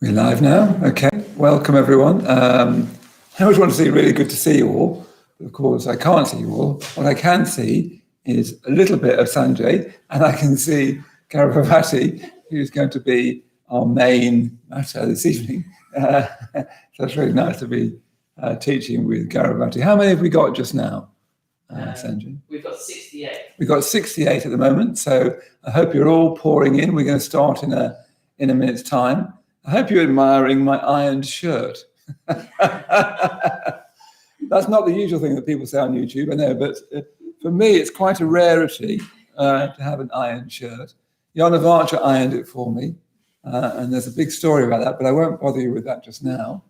We're live now. Okay, welcome everyone. I always want to say really good to see you all. But of course, I can't see you all. What I can see is a little bit of Sanjay, and I can see Garavavati, who's going to be our main matter this evening. So it's really nice to be teaching with Garavavati. How many have we got just now, Sanjay? We've got 68. We've got 68 at the moment, so I hope you're all pouring in. We're going to start in a minute's time. I hope you're admiring my ironed shirt. That's not the usual thing that people say on YouTube, I know, but for me, it's quite a rarity to have an ironed shirt. Jana Varcha ironed it for me, and there's a big story about that, but I won't bother you with that just now.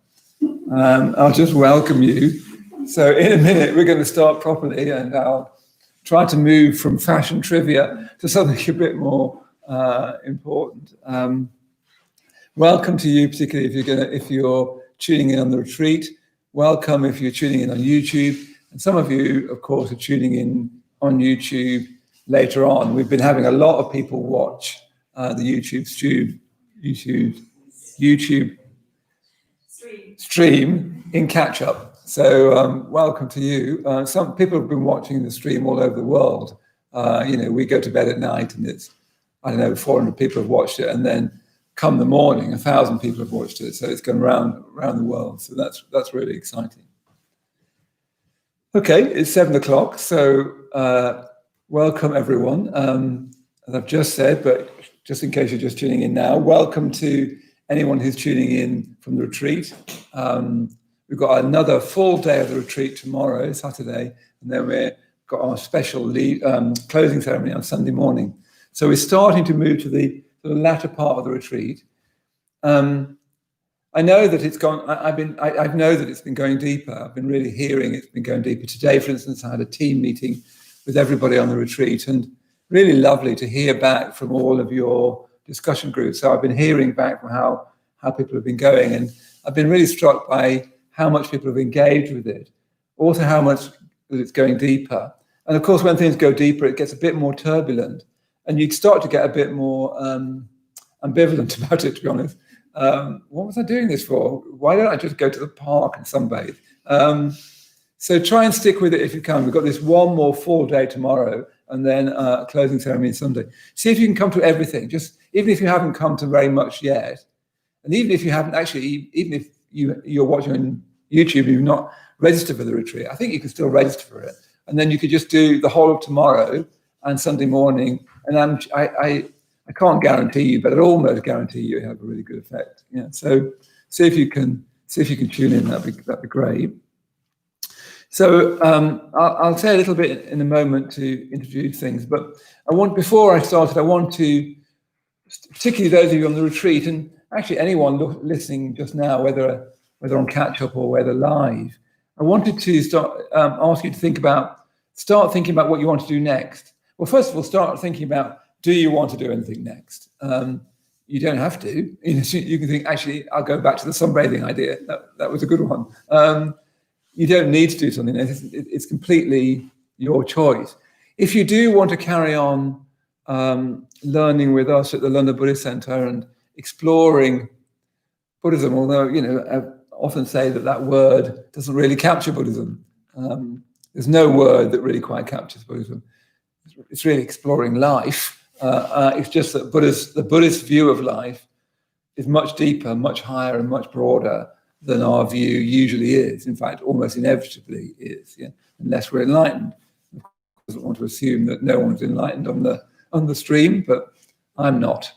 I'll just welcome you. So in a minute, we're going to start properly, and I'll try to move from fashion trivia to something a bit more important. Welcome to you, particularly if you're tuning in on the retreat. Welcome if you're tuning in on YouTube. And some of you, of course, are tuning in on YouTube later on. We've been having a lot of people watch the YouTube stream in catch-up. So welcome to you. Some people have been watching the stream all over the world. We go to bed at night and it's, 400 people have watched it, and then come the morning, 1,000 people have watched it, so it's gone around the world. So that's really exciting. Okay, it's 7 o'clock, so welcome everyone. As I've just said, but just in case you're just tuning in now, welcome to anyone who's tuning in from the retreat. We've got another full day of the retreat tomorrow, Saturday, and then we've got our special closing ceremony on Sunday morning. So we're starting to move to the latter part of the retreat. I know that it's gone. I know that it's been going deeper. I've been really hearing it's been going deeper. Today, for instance, I had a team meeting with everybody on the retreat, and really lovely to hear back from all of your discussion groups. So I've been hearing back from how people have been going, and I've been really struck by how much people have engaged with it, also how much that it's going deeper. And of course, when things go deeper, it gets a bit more turbulent. And you start to get a bit more ambivalent about it, to be honest. What was I doing this for? Why don't I just go to the park and sunbathe? So try and stick with it if you can. We've got this one more full day tomorrow, and then a closing ceremony on Sunday. See if you can come to everything, just even if you haven't come to very much yet. And even if you haven't actually, even if you're watching on YouTube and you've not registered for the retreat, I think you can still register for it. And then you could just do the whole of tomorrow and Sunday morning. And I can't guarantee you, but I'd almost guarantee you have a really good effect. Yeah. So see if you can tune in. That'd be great. So I'll say a little bit in a moment to introduce things, but before I started, I want to, particularly those of you on the retreat, and actually anyone listening just now, whether on catch up or whether live, I wanted to ask you to start thinking about what you want to do next. Well, first of all, start thinking about, do you want to do anything next? You don't have to. You can think, actually, I'll go back to the sunbathing idea. That was a good one. You don't need to do something next. It's completely your choice. If you do want to carry on learning with us at the London Buddhist Centre and exploring Buddhism, although, I often say that word doesn't really capture Buddhism. There's no word that really quite captures Buddhism. It's really exploring life. It's just that the Buddhist view of life is much deeper, much higher, and much broader than our view usually is. In fact, almost inevitably is. Yeah? Unless we're enlightened. Of course, I don't want to assume that no one's enlightened on the stream, but I'm not.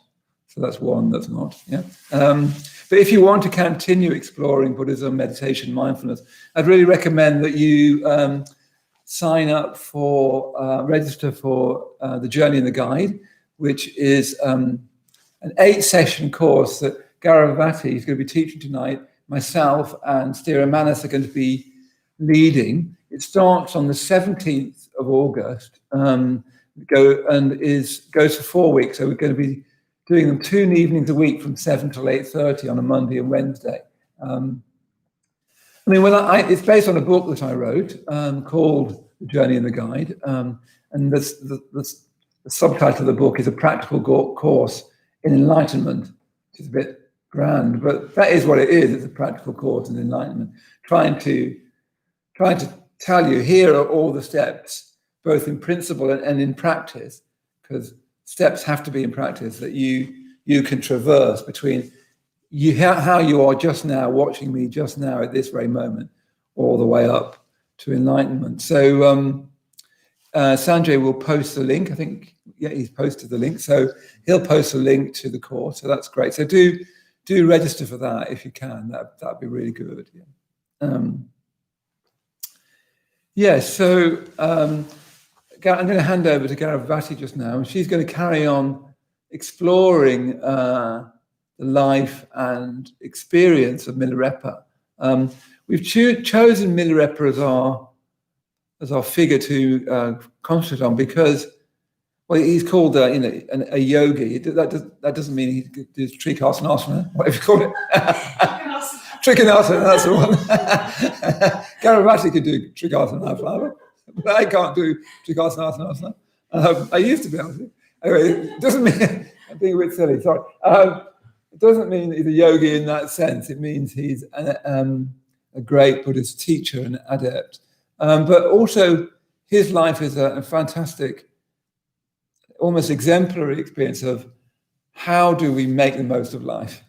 So that's one that's not. Yeah. But if you want to continue exploring Buddhism, meditation, mindfulness, I'd really recommend that you sign up for, register for the Journey and the Guide, which is an 8-session course that Garavavati is going to be teaching tonight. Myself and Stira Manas are going to be leading. It starts on the 17th of August, goes for 4 weeks. So we're going to be doing them 2 evenings a week from 7 till 8:30 on a Monday and Wednesday. It's based on a book that I wrote called The Journey and the Guide, and the subtitle of the book is A Practical Course in Enlightenment, which is a bit grand, but that is what it is. It's a practical course in enlightenment, trying to tell you here are all the steps, both in principle and in practice, because steps have to be in practice that you can traverse between how you are just now, watching me just now at this very moment, all the way up to enlightenment. So Sanjay will post the link. I think, he's posted the link. So he'll post a link to the course. So that's great. So do register for that if you can. That'd be really good. So I'm going to hand over to Garavavati just now, and she's going to carry on exploring the life and experience of Milarepa. We've chosen Milarepa as our figure to concentrate on because, well, he's called a yogi. That doesn't mean he does Trikarsanasana, whatever you call it. Trikonasana, that's the one. Garavavati could do Trikarsanasana, but I can't do Trikarsanasana. I used to be able to. Anyway, it doesn't mean, I'm being a bit silly, sorry. It doesn't mean he's a yogi in that sense. It means he's a great Buddhist teacher and adept. But also his life is a fantastic, almost exemplary experience of how do we make the most of life.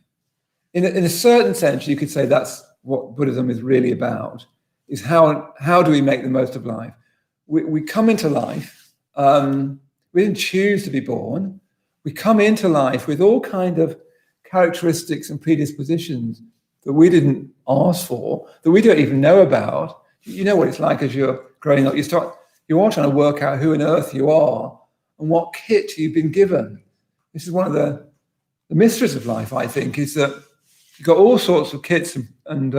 In a certain sense, you could say that's what Buddhism is really about, is how do we make the most of life. We come into life, we didn't choose to be born. We come into life with all kind of characteristics and predispositions that we didn't ask for, that we don't even know about. You know what it's like as you're growing up. You are trying to work out who on earth you are and what kit you've been given. This is one of the mysteries of life, I think, is that you've got all sorts of kits and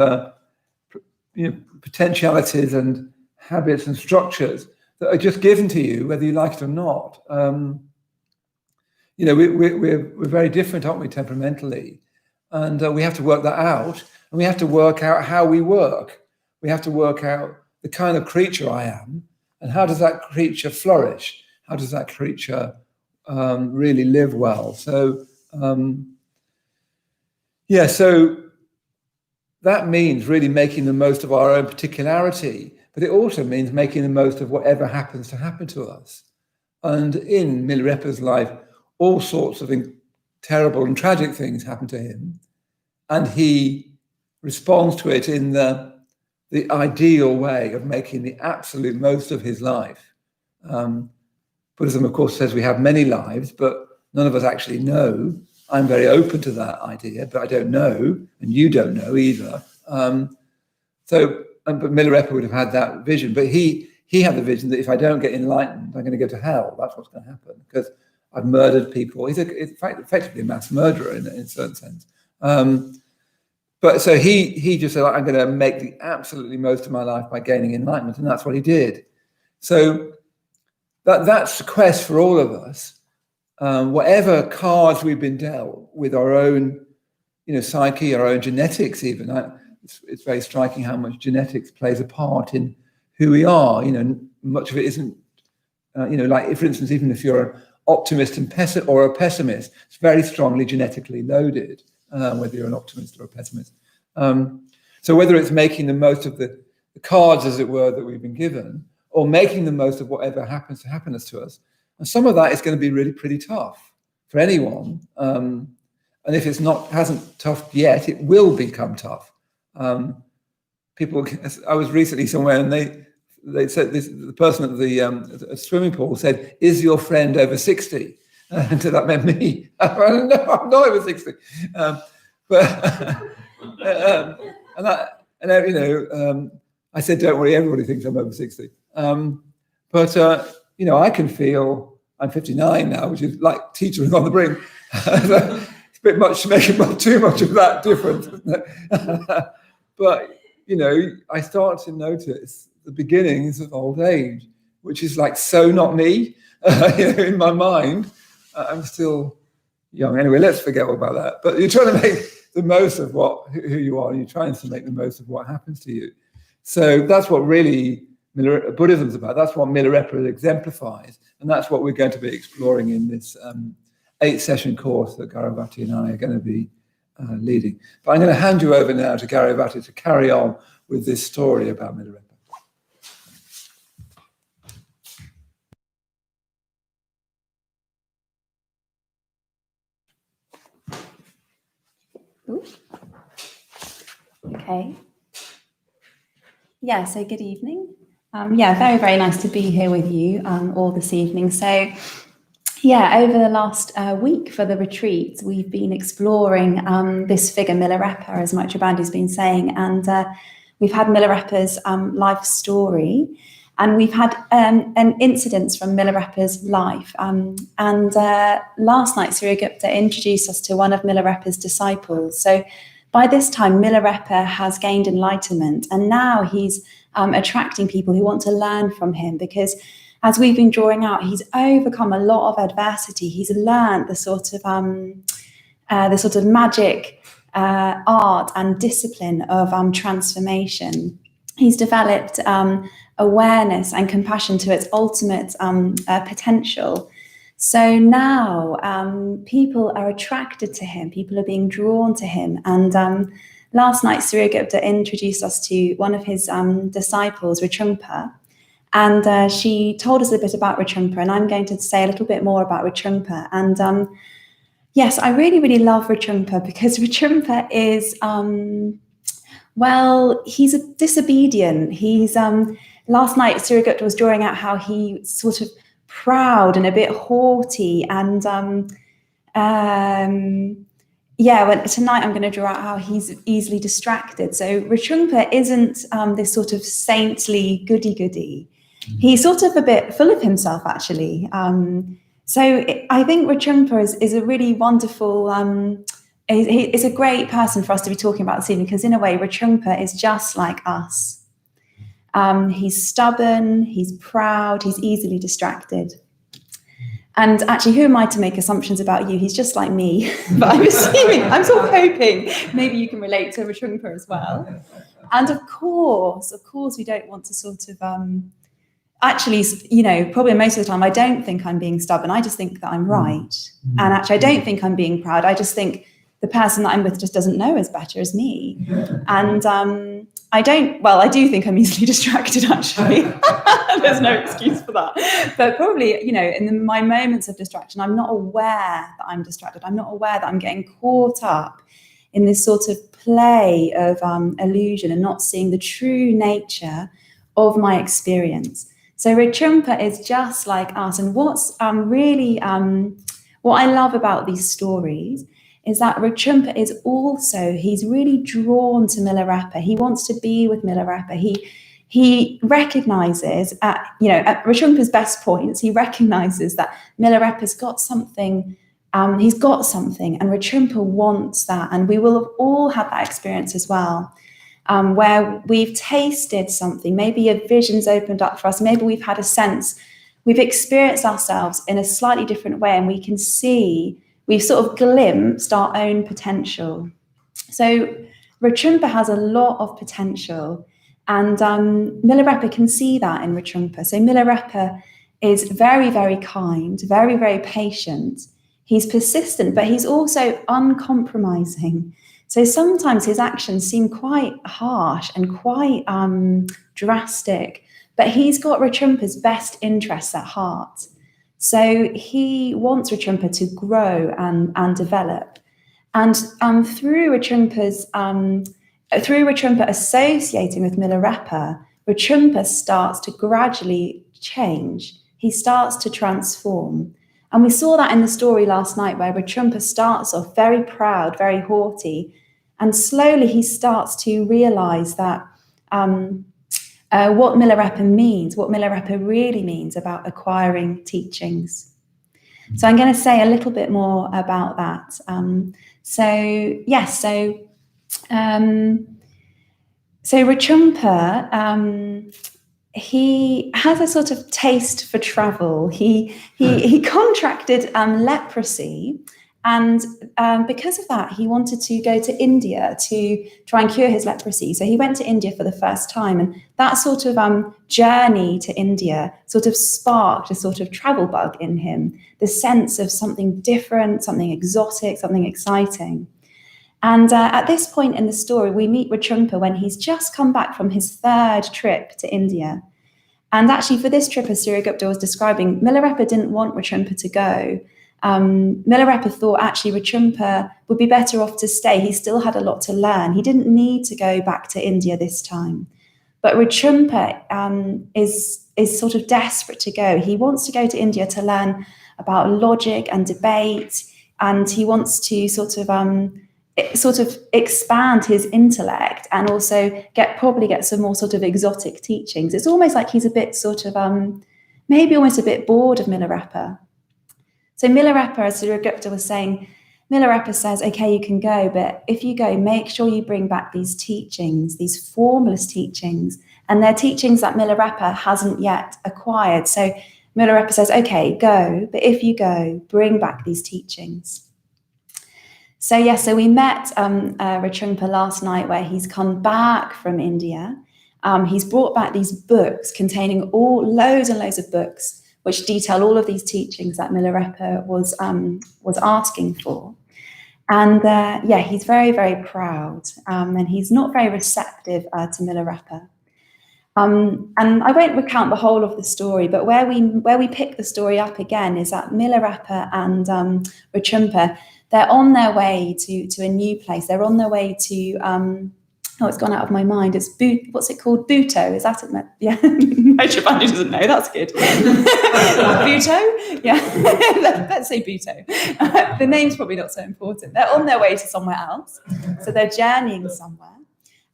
potentialities and habits and structures that are just given to you, whether you like it or not. We're very different, aren't we, temperamentally? And we have to work that out. And we have to work out how we work. We have to work out the kind of creature I am, and how does that creature flourish? How does that creature really live well? So, so that means really making the most of our own particularity, but it also means making the most of whatever happens to happen to us. And in Milarepa's life, all sorts of terrible and tragic things happen to him, and he responds to it in the ideal way of making the absolute most of his life. Buddhism, of course, says we have many lives, but none of us actually know. I'm very open to that idea, but I don't know, and you don't know either. But Milarepa would have had that vision, but he had the vision that if I don't get enlightened, I'm going to go to hell. That's what's going to happen because I've murdered people. He's effectively a mass murderer in a certain sense. But so he just said, I'm going to make the absolutely most of my life by gaining enlightenment, and that's what he did. So that's the quest for all of us. Whatever cards we've been dealt with our own, psyche, our own genetics, even. It's very striking how much genetics plays a part in who we are. Much of it isn't, like, for instance, even if you're an optimist or a pessimist, it's very strongly genetically loaded, whether you're an optimist or a pessimist. So whether it's making the most of the cards, as it were, that we've been given, or making the most of whatever happens to happen to us, and some of that is going to be really pretty tough for anyone. And if hasn't tough yet, it will become tough. I was recently somewhere and they said the person at the swimming pool said, "Is your friend over 60?" And so that meant me. No, I'm not over 60. I said, "Don't worry, everybody thinks I'm over 60." I can feel I'm 59 now, which is like teetering on the brink. It's a bit much to make too much of that difference, isn't it? But I start to notice the beginnings of old age, which is like so not me. In my mind, I'm still young. Anyway, let's forget all about that. But you're trying to make the most of who you are. You're trying to make the most of what happens to you. So that's what really Buddhism is about. That's what Milarepa exemplifies, and that's what we're going to be exploring in this 8-session course that Garavavati and I are going to be leading. But I'm going to hand you over now to Garavavati to carry on with this story about Milarepa. Okay. Yeah, so good evening. Very, very nice to be here with you all this evening. So, yeah, over the last week for the retreat, we've been exploring this figure, Milarepa, as Maitrabandi's been saying, and we've had Milarepa's life story, and we've had an incident from Milarepa's life. Last night, Surya introduced us to one of Milarepa's disciples. So by this time, Milarepa has gained enlightenment, and now he's attracting people who want to learn from him, because as we've been drawing out, he's overcome a lot of adversity. He's learned the sort of magic art and discipline of transformation. He's developed awareness and compassion to its ultimate potential. So now people are attracted to him. People are being drawn to him. And last night, Surya introduced us to one of his disciples, Richungpa. And she told us a bit about Richungpa, and I'm going to say a little bit more about Richungpa. And yes, I really, really love Richungpa, because Richungpa is, he's disobedient. He's last night, Surya was drawing out how he sort of proud and a bit haughty, and tonight I'm going to draw out how he's easily distracted. So Richungpa isn't this sort of saintly goody-goody. He's sort of a bit full of himself, actually. I think Richungpa is a really wonderful, is a great person for us to be talking about this evening, because in a way, Richungpa is just like us. He's stubborn, he's proud, he's easily distracted. And actually, who am I to make assumptions about you? He's just like me. But I'm sort of hoping maybe you can relate to Richungpa as well. And of course, we don't want to sort of, probably most of the time, I don't think I'm being stubborn. I just think that I'm right. And actually, I don't think I'm being proud. I just think the person that I'm with just doesn't know as better as me. And I do think I'm easily distracted, actually. There's no excuse for that. But probably, in my moments of distraction, I'm not aware that I'm distracted. I'm not aware that I'm getting caught up in this sort of play of illusion and not seeing the true nature of my experience. So Richungpa is just like us. And what's really, what I love about these stories is that Richungpa is also, he's really drawn to Milarepa. He wants to be with Milarepa. He recognizes at Richungpa's best points, he recognizes that Milarepa's got something, he's got something, and Richungpa wants that. And we will have all had that experience as well, where we've tasted something, maybe a vision's opened up for us, maybe we've had a sense, we've experienced ourselves in a slightly different way, and we can see, we've sort of glimpsed our own potential. So Richungpa has a lot of potential, and Milarepa can see that in Richungpa. So Milarepa is very, very kind, very, very patient. He's persistent, but he's also uncompromising. So sometimes his actions seem quite harsh and quite drastic, but he's got Richungpa's best interests at heart. So he wants Richungpa to grow and develop. And through Richungpa associating with Milarepa, Richungpa starts to gradually change. He starts to transform. And we saw that in the story last night, where Richungpa starts off very proud, very haughty, and slowly he starts to realize that what Milarepa really means about acquiring teachings. So I'm going to say a little bit more about that. So Richungpa, he has a sort of taste for travel. He contracted leprosy, and because of that, he wanted to go to India to try and cure his leprosy. So he went to India for the first time, and that sort of journey to India sort of sparked a sort of travel bug in him, the sense of something different, something exotic, something exciting. And at this point in the story, we meet Ritrimpa when he's just come back from his third trip to India. And actually, for this trip, as Surya was describing, Milarepa didn't want Ritrimpa to go. Milarepa thought actually Ritrimpa would be better off to stay. He still had a lot to learn. He didn't need to go back to India this time. But Ritrimpa is sort of desperate to go. He wants to go to India to learn about logic and debate, and he wants to sort of expand his intellect and also probably get some more sort of exotic teachings. It's almost like he's a bit sort of maybe almost a bit bored of Milarepa. So Milarepa, as Surya was saying, Milarepa says, okay, you can go, but if you go, make sure you bring back these teachings, these formless teachings, and they're teachings that Milarepa hasn't yet acquired. So Milarepa says, okay, go, but if you go, bring back these teachings. So so we met Ritrimpa last night, where he's come back from India. He's brought back these books containing loads and loads of books which detail all of these teachings that Milarepa was asking for. And he's very, very proud, and he's not very receptive to Milarepa. And I won't recount the whole of the story, but where we pick the story up again is that Milarepa and Ritrimpa, they're on their way to a new place. They're on their way to it's gone out of my mind. It's what's it called? Bhutto. Is that it? Yeah. Shivani doesn't know. That's good. Bhutto? Yeah. Let's say Bhutto. The name's probably not so important. They're on their way to somewhere else. So they're journeying somewhere.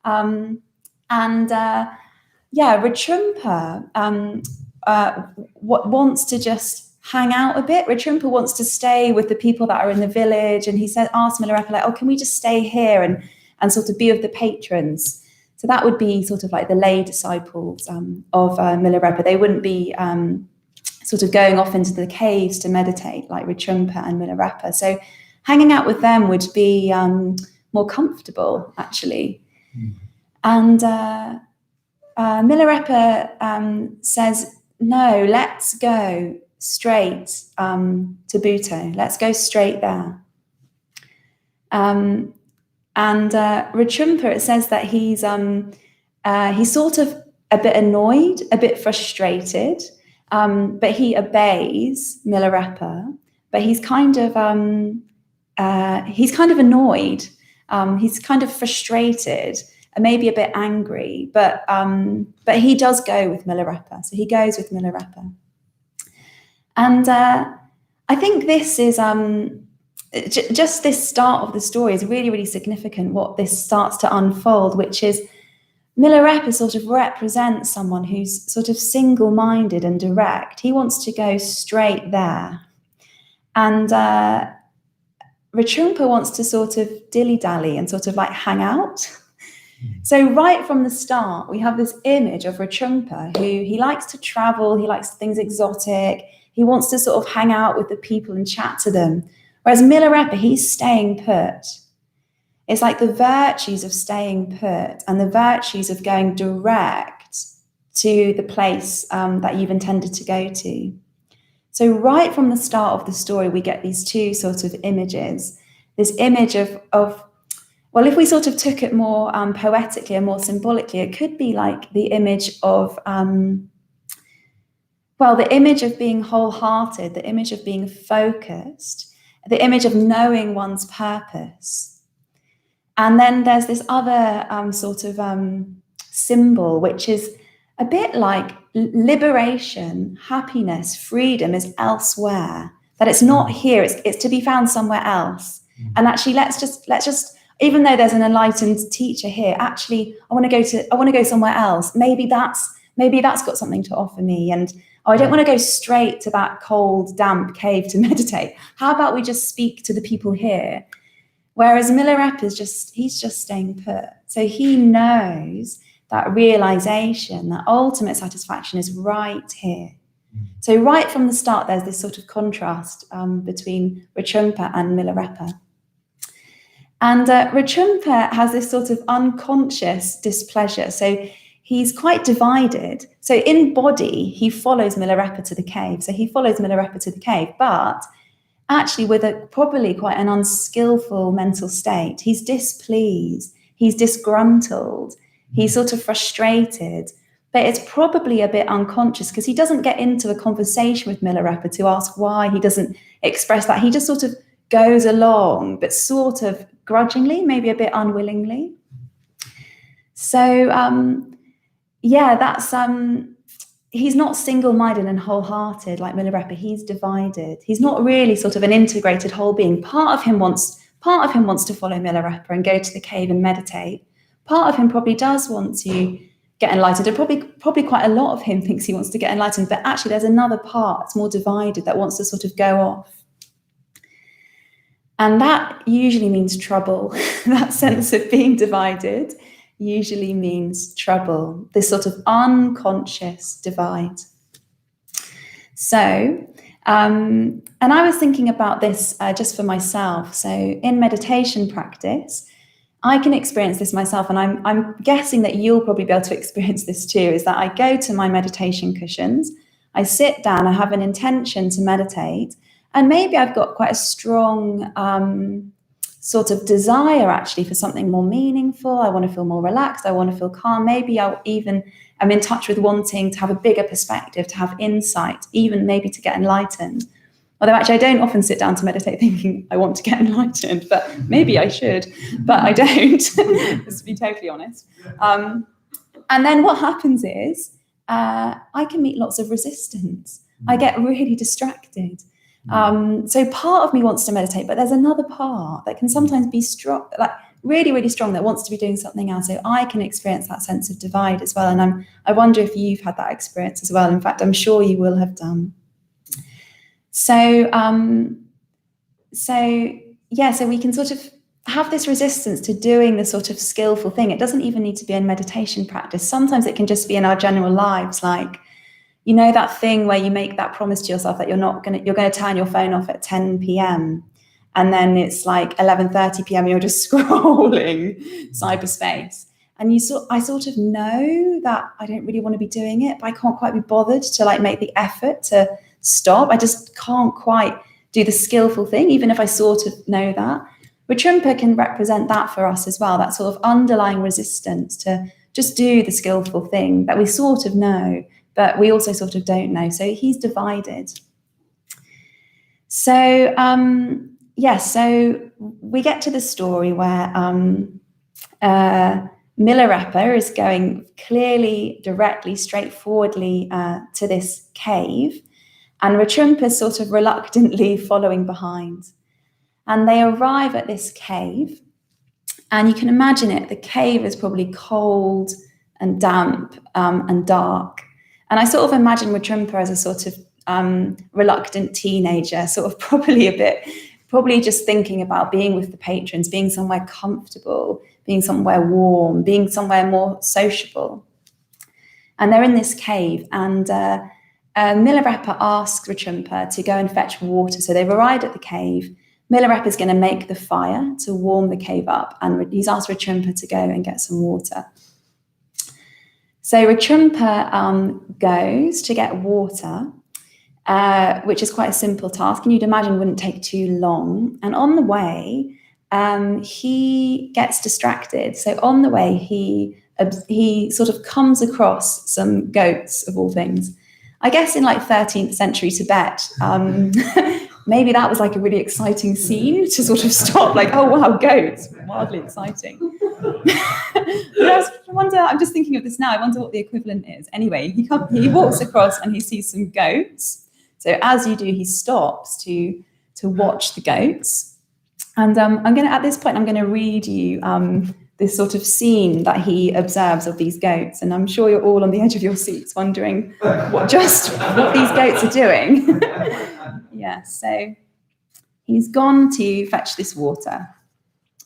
Ritrimpa wants to just hang out a bit. Ritrimpa wants to stay with the people that are in the village. And he asked Milarepa, like, oh, can we just stay here and sort of be of the patrons? So that would be sort of like the lay disciples of Milarepa. They wouldn't be sort of going off into the caves to meditate like Ritrimpa and Milarepa. So hanging out with them would be more comfortable, actually. And Milarepa says, no, let's go straight to Bhutto. Let's go straight there. And Ritrimpa, it says that he's sort of a bit annoyed, a bit frustrated, but he obeys Milarepa. But he's kind of annoyed. He's kind of frustrated and maybe a bit angry. But he does go with Milarepa. So he goes with Milarepa. And I think this is just this start of the story is really, really significant, what this starts to unfold, which is Milarepa sort of represents someone who's sort of single-minded and direct. He wants to go straight there. And Ritrimpa wants to sort of dilly-dally and sort of like hang out. So right from the start, we have this image of Ritrimpa, who he likes to travel, he likes things exotic, he wants to sort of hang out with the people and chat to them. Whereas Milarepa, he's staying put. It's like the virtues of staying put and the virtues of going direct to the place that you've intended to go to. So right from the start of the story, we get these two sort of images. This image of well, if we sort of took it more poetically and more symbolically, it could be like the image of, the image of being wholehearted, the image of being focused, the image of knowing one's purpose. And then there's this other sort of symbol, which is a bit like liberation, happiness, freedom is elsewhere, that it's not here, it's to be found somewhere else. And actually, let's just, even though there's an enlightened teacher here, actually, I want to go somewhere else. Maybe that's got something to offer me. And I don't want to go straight to that cold, damp cave to meditate. How about we just speak to the people here? Whereas Milarepa he's just staying put. So he knows that realization, that ultimate satisfaction is right here. So right from the start, there's this sort of contrast between Ritrimpa and Milarepa. And Ritrimpa has this sort of unconscious displeasure. So he's quite divided. So in body, he follows Milarepa to the cave. But actually with probably quite an unskillful mental state. He's displeased, he's disgruntled, he's sort of frustrated, but it's probably a bit unconscious because he doesn't get into a conversation with Milarepa to ask why. He doesn't express that. He just sort of goes along, but sort of grudgingly, maybe a bit unwillingly. So, that's he's not single-minded and wholehearted like Milarepa. He's divided. He's not really sort of an integrated whole being. Part of him wants to follow Milarepa and go to the cave and meditate. Part of him probably does want to get enlightened, and probably quite a lot of him thinks he wants to get enlightened. But actually, there's another part that's more divided that wants to sort of go off. And that usually means trouble. That sense of being divided usually means trouble, this sort of unconscious divide. So, and I was thinking about this just for myself. So in meditation practice, I can experience this myself, and I'm guessing that you'll probably be able to experience this too, is that I go to my meditation cushions, I sit down, I have an intention to meditate, and maybe I've got quite a strong sort of desire actually for something more meaningful. I want to feel more relaxed. I want to feel calm. Maybe I'm in touch with wanting to have a bigger perspective, to have insight, even maybe to get enlightened. Although actually I don't often sit down to meditate thinking I want to get enlightened, but maybe I should, but I don't, just to be totally honest. And then what happens is I can meet lots of resistance. I get really distracted. So part of me wants to meditate, but there's another part that can sometimes be strong, like really, really strong, that wants to be doing something else. So I can experience that sense of divide as well. And I wonder if you've had that experience as well. In fact, I'm sure you will have done. So we can sort of have this resistance to doing the sort of skillful thing. It doesn't even need to be in meditation practice. Sometimes it can just be in our general lives, like, you know, that thing where you make that promise to yourself that you're going to turn your phone off at 10 p.m. and then it's like 11:30 p.m. and you're just scrolling cyberspace. And I sort of know that I don't really want to be doing it, but I can't quite be bothered to like make the effort to stop. I just can't quite do the skillful thing, even if I sort of know that. Ritrimpa can represent that for us as well, that sort of underlying resistance to just do the skillful thing that we sort of know, but we also sort of don't know. So he's divided. So, so we get to the story where Milarepa is going clearly, directly, straightforwardly to this cave, and Ritrimpa is sort of reluctantly following behind. And they arrive at this cave, and you can imagine it. The cave is probably cold and damp and dark. And I sort of imagine Ritrimpa as a sort of reluctant teenager, sort of probably just thinking about being with the patrons, being somewhere comfortable, being somewhere warm, being somewhere more sociable. And they're in this cave, and Milarepa asks Ritrimpa to go and fetch water. So they've arrived at the cave. Milarepa is going to make the fire to warm the cave up, and he's asked Ritrimpa to go and get some water. So Ritrimpa goes to get water, which is quite a simple task, and you'd imagine wouldn't take too long. And on the way, he gets distracted. So on the way, he sort of comes across some goats, of all things. I guess in like 13th century Tibet, maybe that was like a really exciting scene to sort of stop, like, oh wow, goats, wildly exciting. I'm just thinking of this now. I wonder what the equivalent is. Anyway, he walks across and he sees some goats. So as you do, he stops to watch the goats. And at this point, I'm going to read you this sort of scene that he observes of these goats. And I'm sure you're all on the edge of your seats wondering what these goats are doing. Yeah, so he's gone to fetch this water,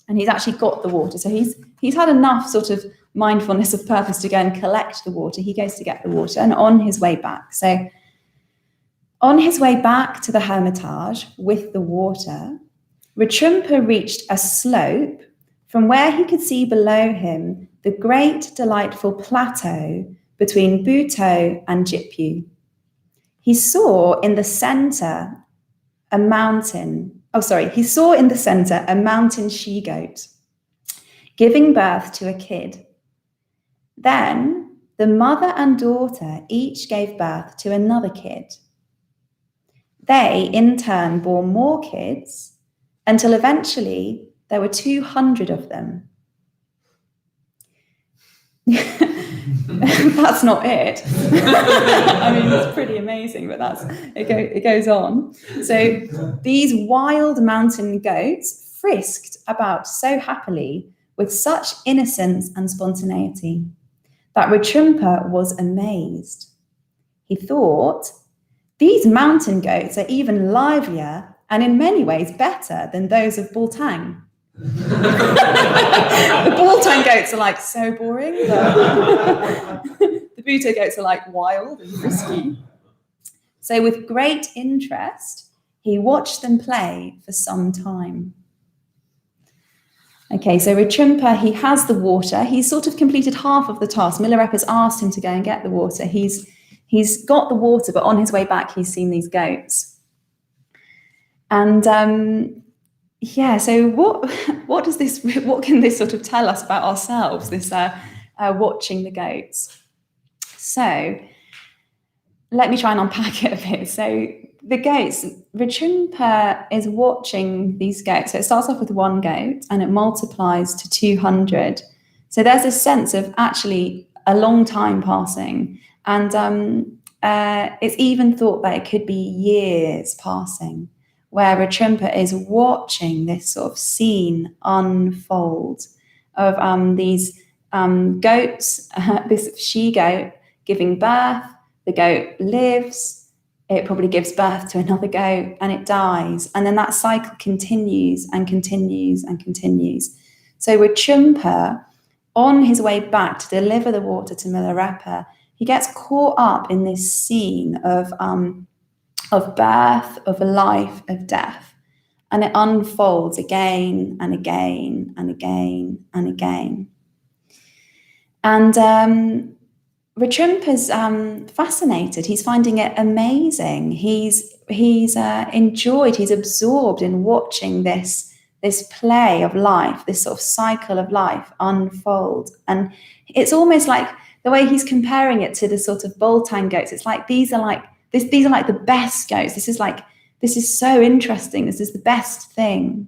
and he's actually got the water. So he's had enough sort of mindfulness of purpose to go and collect the water. He goes to get the water, and on his way back. So on his way back to the hermitage with the water, Ritrimpa reached a slope from where he could see below him the great delightful plateau between Buto and Jipyu. He saw in the center a mountain. Oh, sorry. He saw in the center a mountain she-goat giving birth to a kid. Then the mother and daughter each gave birth to another kid. They, in turn, bore more kids until eventually there were 200 of them. That's not it. I mean, it's pretty amazing, but it goes on. So these wild mountain goats frisked about so happily with such innocence and spontaneity that Ritrimpa was amazed. He thought, these mountain goats are even livelier and in many ways better than those of Bultang. The Bultang goats are like so boring. The Bhutto goats are like wild and frisky. So with great interest, he watched them play for some time. Okay, so Ritrimpa, he has the water. He's sort of completed half of the task. Milarepa's asked him to go and get the water. He's got the water, but on his way back, he's seen these goats. And so what can this sort of tell us about ourselves, this watching the goats? So let me try and unpack it a bit. So the goats, Ritrimpa is watching these goats. So it starts off with one goat and it multiplies to 200. So there's a sense of actually a long time passing. And it's even thought that it could be years passing, where Ritrimpa is watching this sort of scene unfold of these goats, this she-goat giving birth. The goat lives, it probably gives birth to another goat, and it dies. And then that cycle continues and continues and continues. So Ritrimpa, on his way back to deliver the water to Milarepa, he gets caught up in this scene of birth, of life, of death. And it unfolds again and again and again and again. And Ritrimpa's fascinated. He's finding it amazing. He's enjoyed, he's absorbed in watching this play of life, this sort of cycle of life unfold. And it's almost like the way he's comparing it to the sort of Bultang goats. It's like these are like the best goats. This is so interesting. This is the best thing.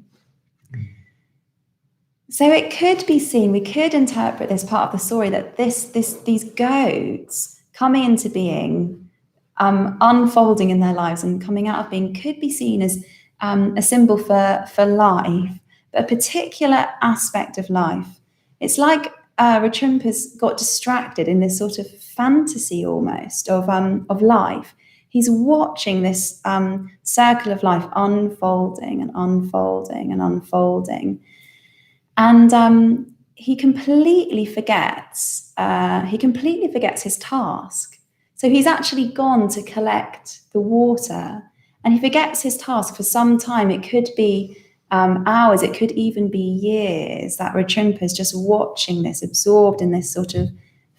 So it could be seen, we could interpret this part of the story that these goats coming into being, unfolding in their lives and coming out of being could be seen as a symbol for life, but a particular aspect of life. It's like Ritrimpa's got distracted in this sort of fantasy almost of life. He's watching this circle of life unfolding and unfolding and unfolding. And he completely forgets his task. So he's actually gone to collect the water, and he forgets his task for some time. It could be hours, it could even be years that Ritrimpa is just watching this, absorbed in this sort of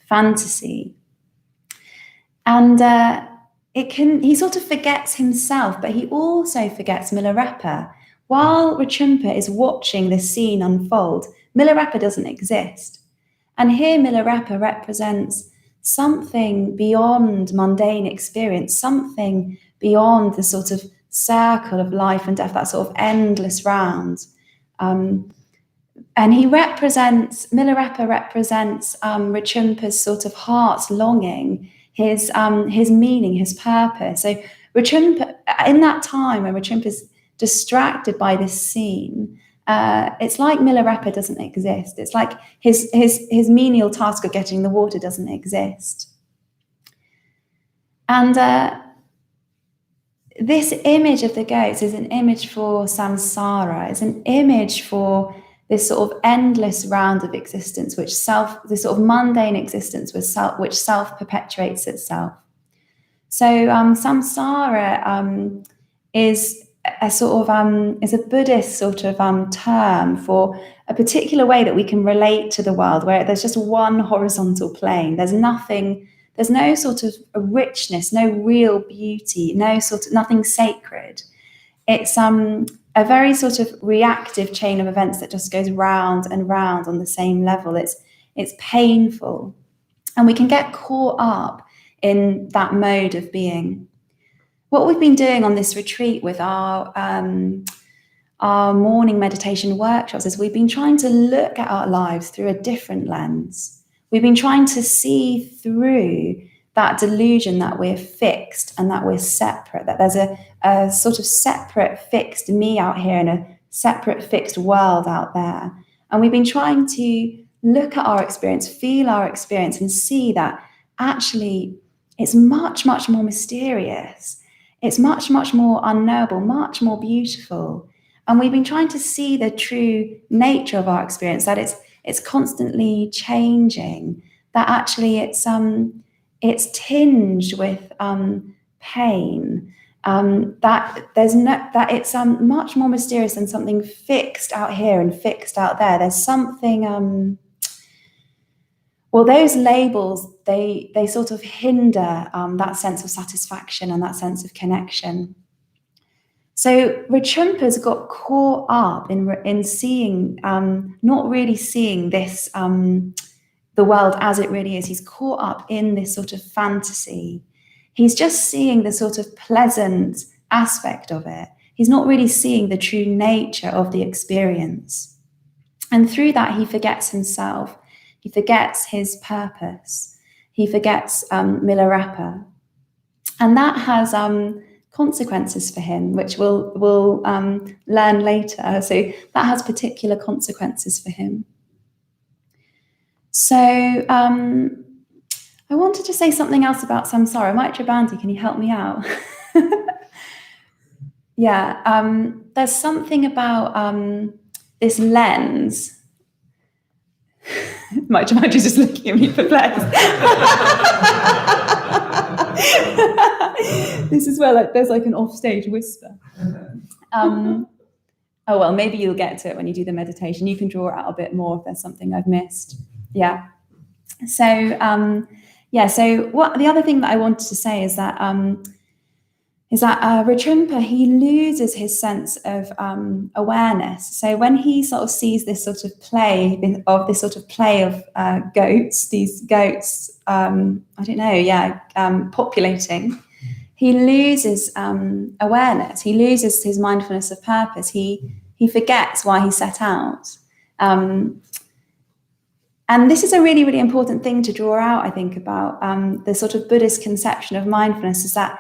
fantasy. And he sort of forgets himself, but he also forgets Milarepa. While Ritrimpa is watching this scene unfold, Milarepa doesn't exist. And here Milarepa represents something beyond mundane experience, something beyond the sort of circle of life and death, that sort of endless round. And Milarepa represents Ritrimpa's sort of heart's longing, his meaning, his purpose. So Ritrimpa, in that time when Ritrimpa's distracted by this scene, it's like Milarepa doesn't exist. It's like his menial task of getting the water doesn't exist. And this image of the goats is an image for samsara. It's an image for this sort of endless round of existence, this sort of mundane existence which self perpetuates itself. So samsara is a sort of is a Buddhist sort of term for a particular way that we can relate to the world, where there's just one horizontal plane. There's no sort of a richness, no real beauty, nothing sacred. it's a very sort of reactive chain of events that just goes round and round on the same level. It's painful, and we can get caught up in that mode of being. What we've been doing on this retreat with our morning meditation workshops is we've been trying to look at our lives through a different lens. We've been trying to see through that delusion that we're fixed and that we're separate, that there's a sort of separate fixed me out here and a separate fixed world out there. And we've been trying to look at our experience, feel our experience, and see that actually it's much, much more mysterious. It's much, much more unknowable, much more beautiful. And we've been trying to see the true nature of our experience, that it's constantly changing, that actually it's tinged with pain, that it's much more mysterious than something fixed out here and fixed out there. There's something, those labels, they sort of hinder that sense of satisfaction and that sense of connection. So Rinpoche's got caught up in seeing, not really seeing this, the world as it really is. He's caught up in this sort of fantasy. He's just seeing the sort of pleasant aspect of it. He's not really seeing the true nature of the experience. And through that, he forgets himself. He forgets his purpose. He forgets Milarepa. And that has consequences for him, which we'll learn later. So that has particular consequences for him. So I wanted to say something else about samsara. Maitri Bandhi, can you help me out? Yeah, there's something about this lens. Maitri just looking at me perplexed. This is where there's an offstage whisper. Maybe you'll get to it when you do the meditation. You can draw it out a bit more if there's something I've missed. Yeah. So what the other thing that I wanted to say is that Rinpoche, he loses his sense of awareness. So when he sort of sees this sort of play of goats, these goats, populating, he loses awareness. He loses his mindfulness of purpose. He forgets why he set out. And this is a really, really important thing to draw out, I think, about the sort of Buddhist conception of mindfulness, is that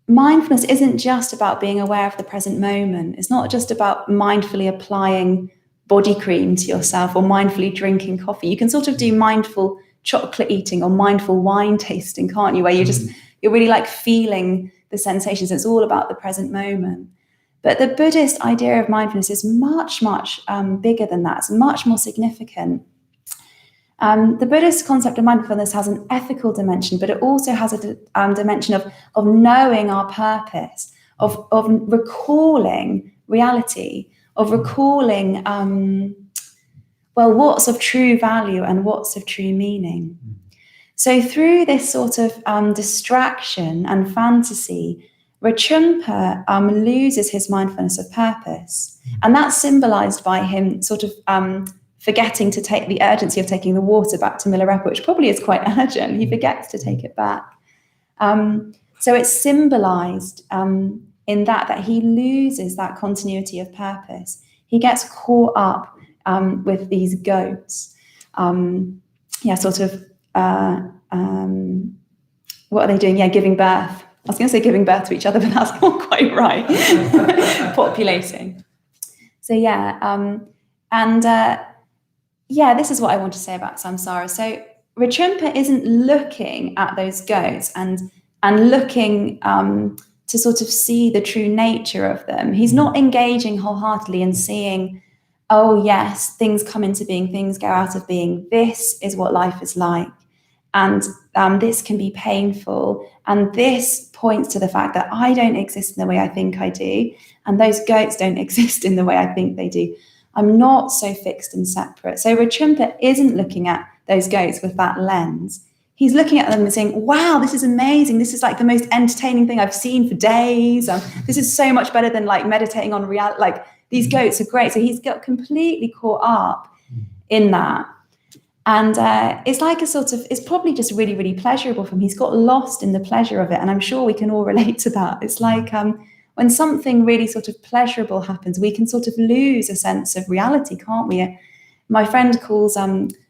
mindfulness isn't just about being aware of the present moment. It's not just about mindfully applying body cream to yourself or mindfully drinking coffee. You can sort of do mindful chocolate eating or mindful wine tasting, can't you? Where you're really feeling the sensations. It's all about the present moment. But the Buddhist idea of mindfulness is much, much bigger than that. It's much more significant. The Buddhist concept of mindfulness has an ethical dimension, but it also has a dimension of knowing our purpose, of recalling reality, of recalling what's of true value and what's of true meaning. So through this sort of distraction and fantasy, Rinpoche loses his mindfulness of purpose. And that's symbolized by him sort of forgetting to take the urgency of taking the water back to Milarepa, which probably is quite urgent. He forgets to take it back. So it's symbolized in that he loses that continuity of purpose. He gets caught up with these goats. What are they doing? Yeah, giving birth. I was going to say giving birth to each other, but that's not quite right. Populating. So this is what I want to say about samsara. So Rinpoche isn't looking at those goats and looking to sort of see the true nature of them. He's not engaging wholeheartedly and seeing, oh yes, things come into being, things go out of being. This is what life is like. And this can be painful. And this points to the fact that I don't exist in the way I think I do. And those goats don't exist in the way I think they do. I'm not so fixed and separate. So Rinpoche isn't looking at those goats with that lens. he's looking at them and saying, wow, this is amazing. This is like the most entertaining thing I've seen for days. This is so much better than like meditating on reality. Like these goats are great. So he's got completely caught up in that. And it's like a sort of, it's probably just really, really pleasurable for him. He's got lost in the pleasure of it. And I'm sure we can all relate to that. It's like when something really sort of pleasurable happens, we can sort of lose a sense of reality, can't we? My friend calls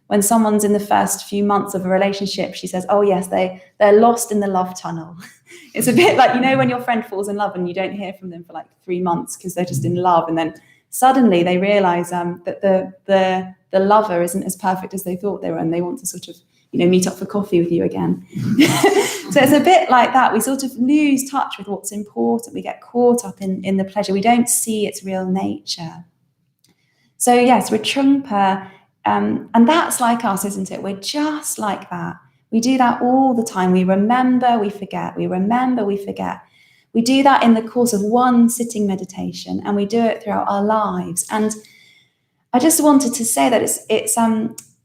when someone's in the first few months of a relationship, she says, oh yes, they're lost in the love tunnel. It's a bit like, you know, when your friend falls in love and you don't hear from them for like 3 months because they're just in love. And then suddenly they realize that the lover isn't as perfect as they thought they were, and they want to sort of, you know, meet up for coffee with you again. So it's a bit like that. We sort of lose touch with what's important. We get caught up in the pleasure. We don't see its real nature. So yes, Rinpoche, and that's like us, isn't it? We're just like that. We do that all the time. We remember, we forget. We remember, we forget. We do that in the course of one sitting meditation, and we do it throughout our lives. And I just wanted to say that it's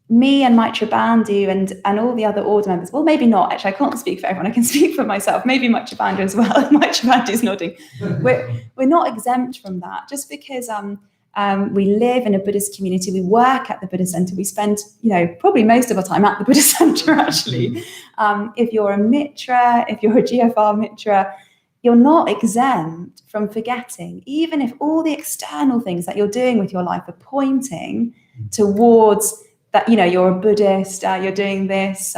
me and Maitra Bandhu and all the other order members. Well, maybe not. Actually, I can't speak for everyone. I can speak for myself. Maybe Maitra Bandhu as well. Maitra Bandhu is nodding. We're not exempt from that. Just because we live in a Buddhist community, we work at the Buddhist Center. We spend, you know, probably most of our time at the Buddhist Center. Actually, if you're a Mitra, if you're a GFR Mitra, you're not exempt from forgetting, even if all the external things that you're doing with your life are pointing towards that, you know, you're a Buddhist, you're doing this,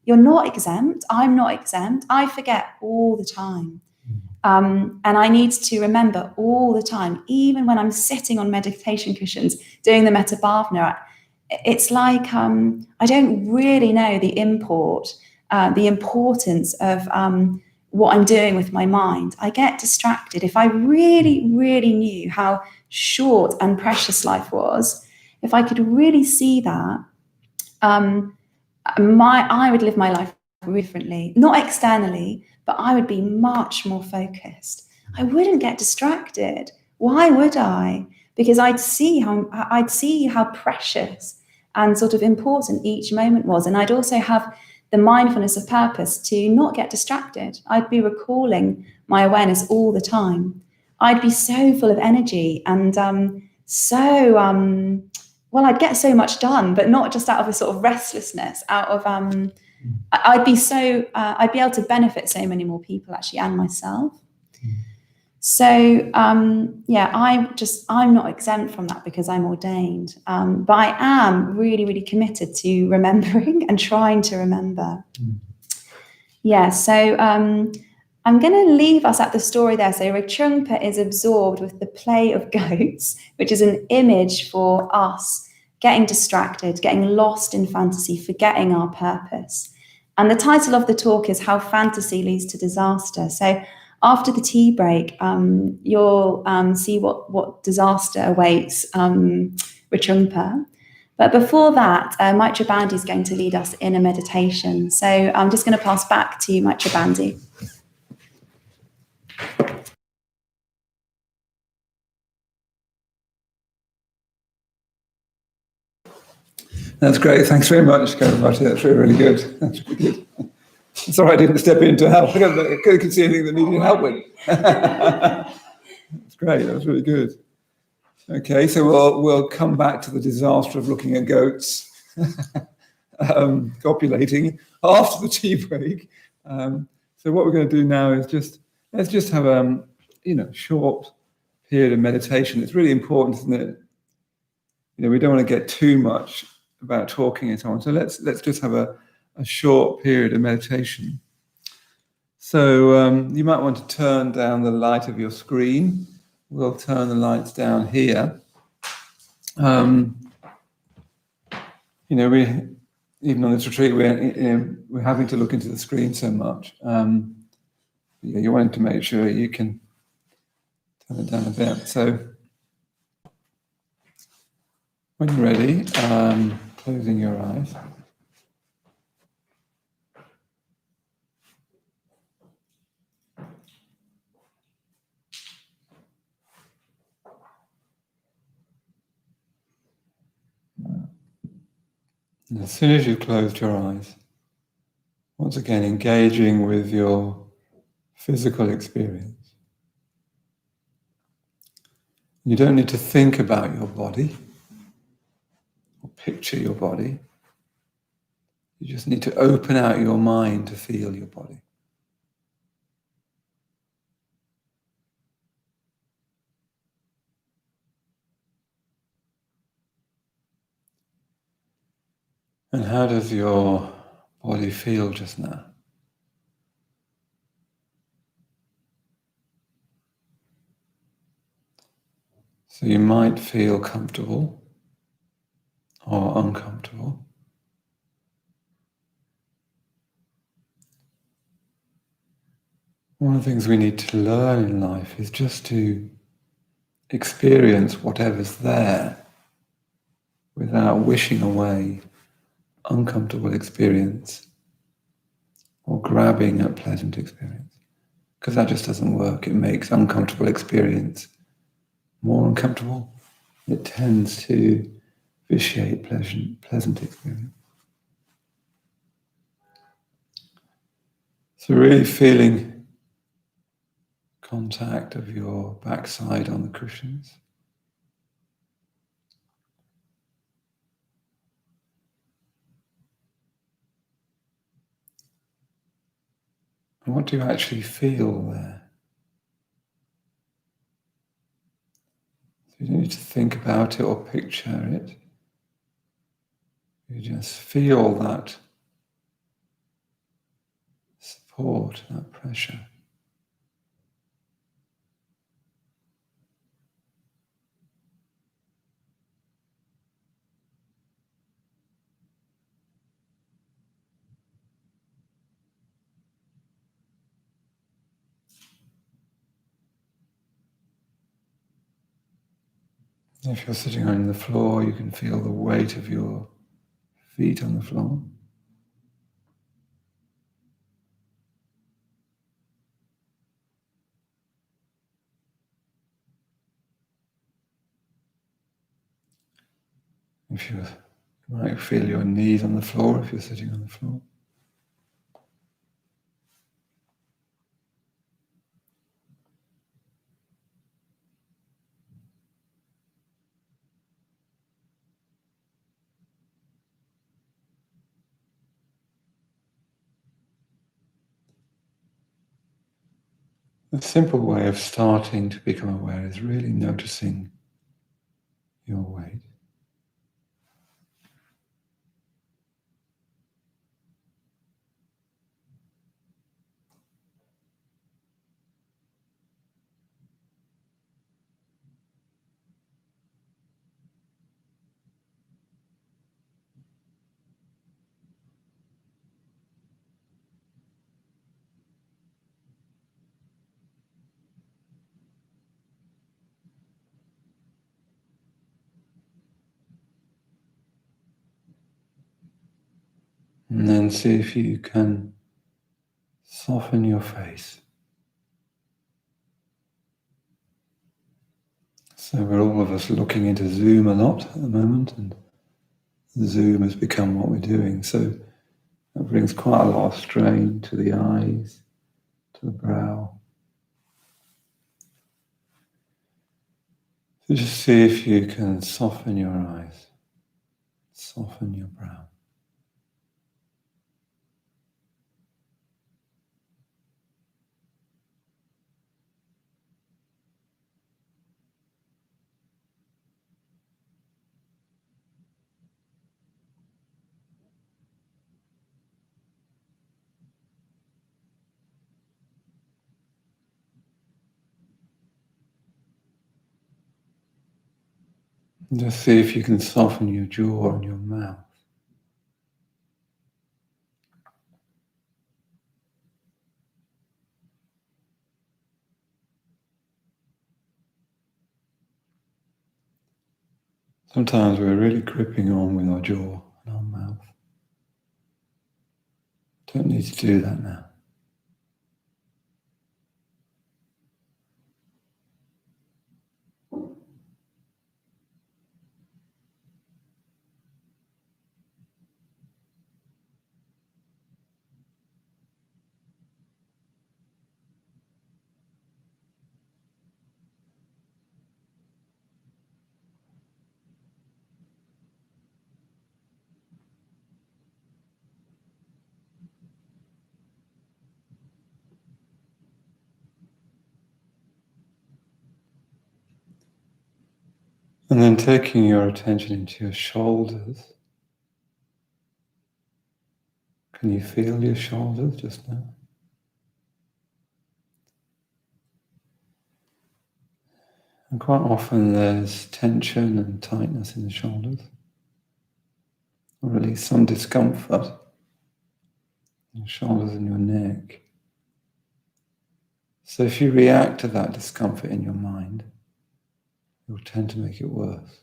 you're not exempt. I'm not exempt. I forget all the time. And I need to remember all the time, even when I'm sitting on meditation cushions, doing the Metta Bhavana, it's like I don't really know the importance of what I'm doing with my mind. I get distracted. If I really, really knew how short and precious life was, if I could really see that, I would live my life differently, not externally, but I would be much more focused. I wouldn't get distracted. Why would I? Because I'd see how precious and sort of important each moment was, and I'd also have the mindfulness of purpose to not get distracted. I'd be recalling my awareness all the time. I'd be so full of energy and well, I'd get so much done, but not just out of a sort of restlessness, out of, I'd be able to benefit so many more people actually, and myself. So, yeah, I'm not exempt from that because I'm ordained, but I am really, really committed to remembering and trying to remember. Yeah, so I'm going to leave us at the story there. So Rinpoche is absorbed with the play of goats, which is an image for us getting distracted, getting lost in fantasy, forgetting our purpose. And the title of the talk is How Fantasy Leads to Disaster. So after the tea break, you'll see what disaster awaits Rinpoche. But before that, Maitra Bandhu is going to lead us in a meditation. So I'm just going to pass back to Maitra Bandhu. That's great. Thanks very much, Garavavati. That's really, really good. That's really good. Sorry I didn't step in to help. I couldn't see anything that needed help with. That's great. That was really good. Okay, so we'll come back to the disaster of looking at goats copulating after the tea break. So what we're going to do now is let's just have a short period of meditation. It's really important, isn't it? We don't want to get too much about talking and so on. So let's just have a short period of meditation. So you might want to turn down the light of your screen. We'll turn the lights down here. We even on this retreat we're having to look into the screen so much. You want to make sure you can turn it down a bit. So when you're ready, closing your eyes. And as soon as you've closed your eyes, Once again, engaging with your physical experience. You don't need to think about your body or picture your body. You just need to open out your mind to feel your body. And how does your body feel just now? So you might feel comfortable or uncomfortable. One of the things we need to learn in life is just to experience whatever's there without wishing away uncomfortable experience or grabbing at pleasant experience. Because that just doesn't work. It makes uncomfortable experience more uncomfortable. It tends to vitiate pleasant experience. So really feeling contact of your backside on the cushions. And what do you actually feel there? So you don't need to think about it or picture it. You just feel that support, that pressure. If you're sitting on the floor, you can feel the weight of your feet on the floor. You might feel your knees on the floor if you're sitting on the floor. The simple way of starting to become aware is really noticing your weight. And then see if you can soften your face. So we're all of us looking into Zoom a lot at the moment, and Zoom has become what we're doing. So that brings quite a lot of strain to the eyes, to the brow. So just see if you can soften your eyes, soften your brow. And just see if you can soften your jaw and your mouth. Sometimes we're really gripping on with our jaw and our mouth. Don't need to do that now. And then taking your attention into your shoulders. Can you feel your shoulders just now? And quite often there's tension and tightness in the shoulders, or at least some discomfort in your shoulders and your neck. So if you react to that discomfort in your mind, you'll tend to make it worse.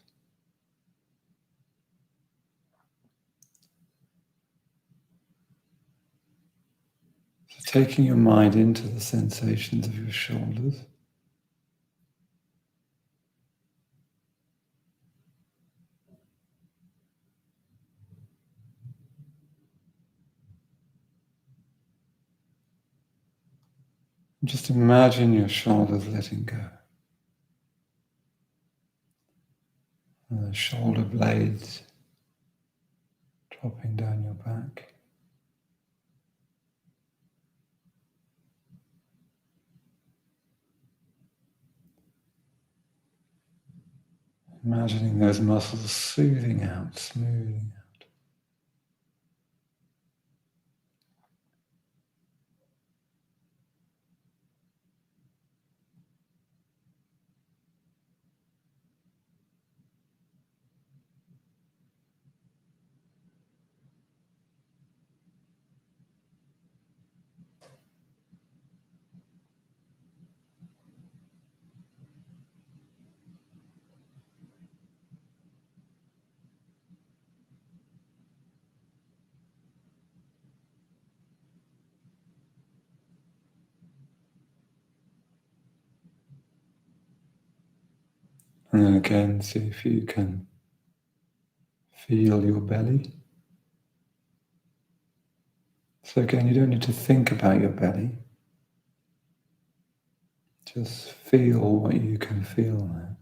So taking your mind into the sensations of your shoulders. Just imagine your shoulders letting go. And the shoulder blades dropping down your back. Imagining those muscles soothing out, smoothing out. And then again, see if you can feel your belly. So again, you don't need to think about your belly. Just feel what you can feel now.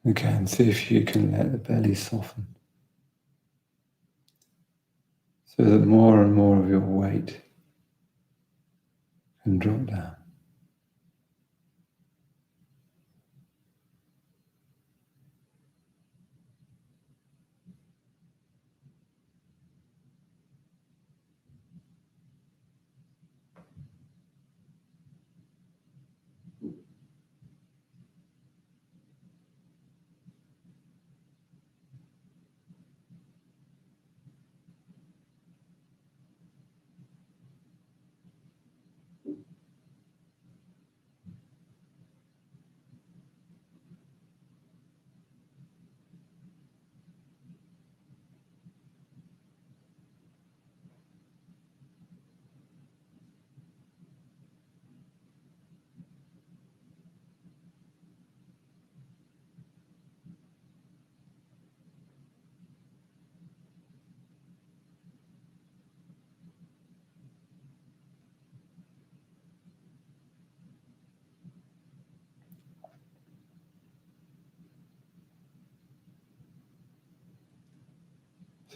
Again, see if you can let the belly soften. So that more and more of your weight can drop down.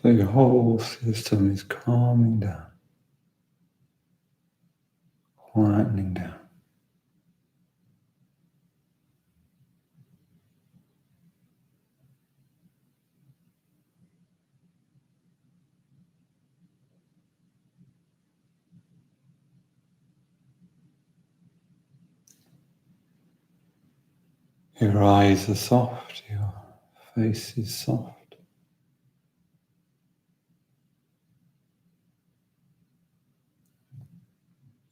So your whole system is calming down, quietening down. Your eyes are soft, your face is soft.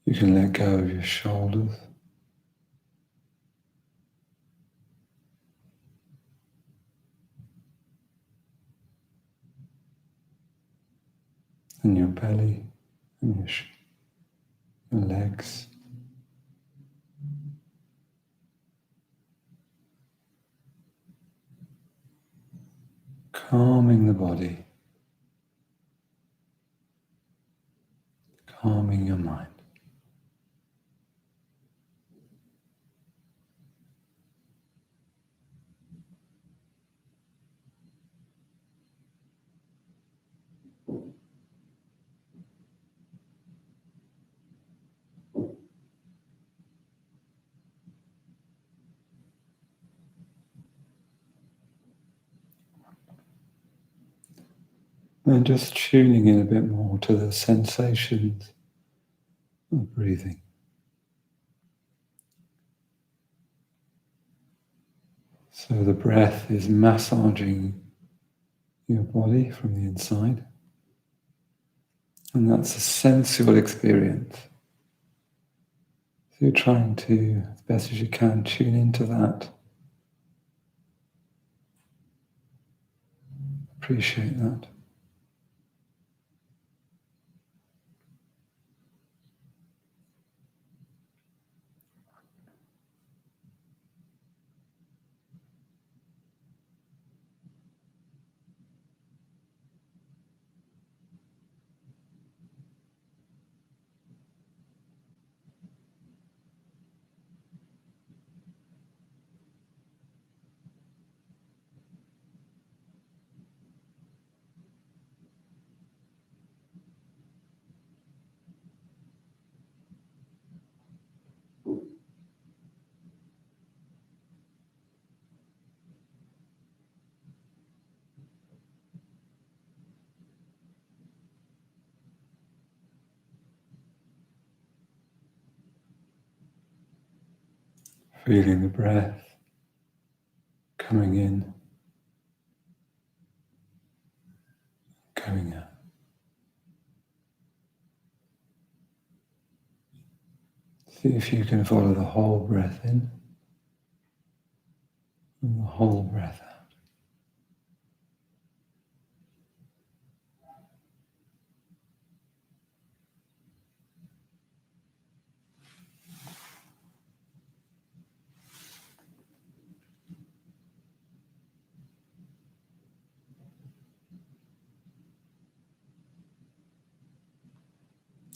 You can let go of your shoulders. And your belly and your legs. Calming the body, calming your mind. And just tuning in a bit more to the sensations of breathing. So the breath is massaging your body from the inside. And that's a sensual experience. So you're trying to, as best as you can, tune into that. Appreciate that. Feeling the breath coming in, going out. See if you can follow the whole breath in and the whole breath out.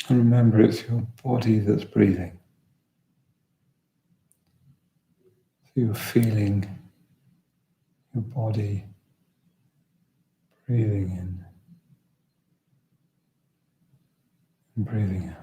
And remember, it's your body that's breathing. So you're feeling your body breathing in and breathing out.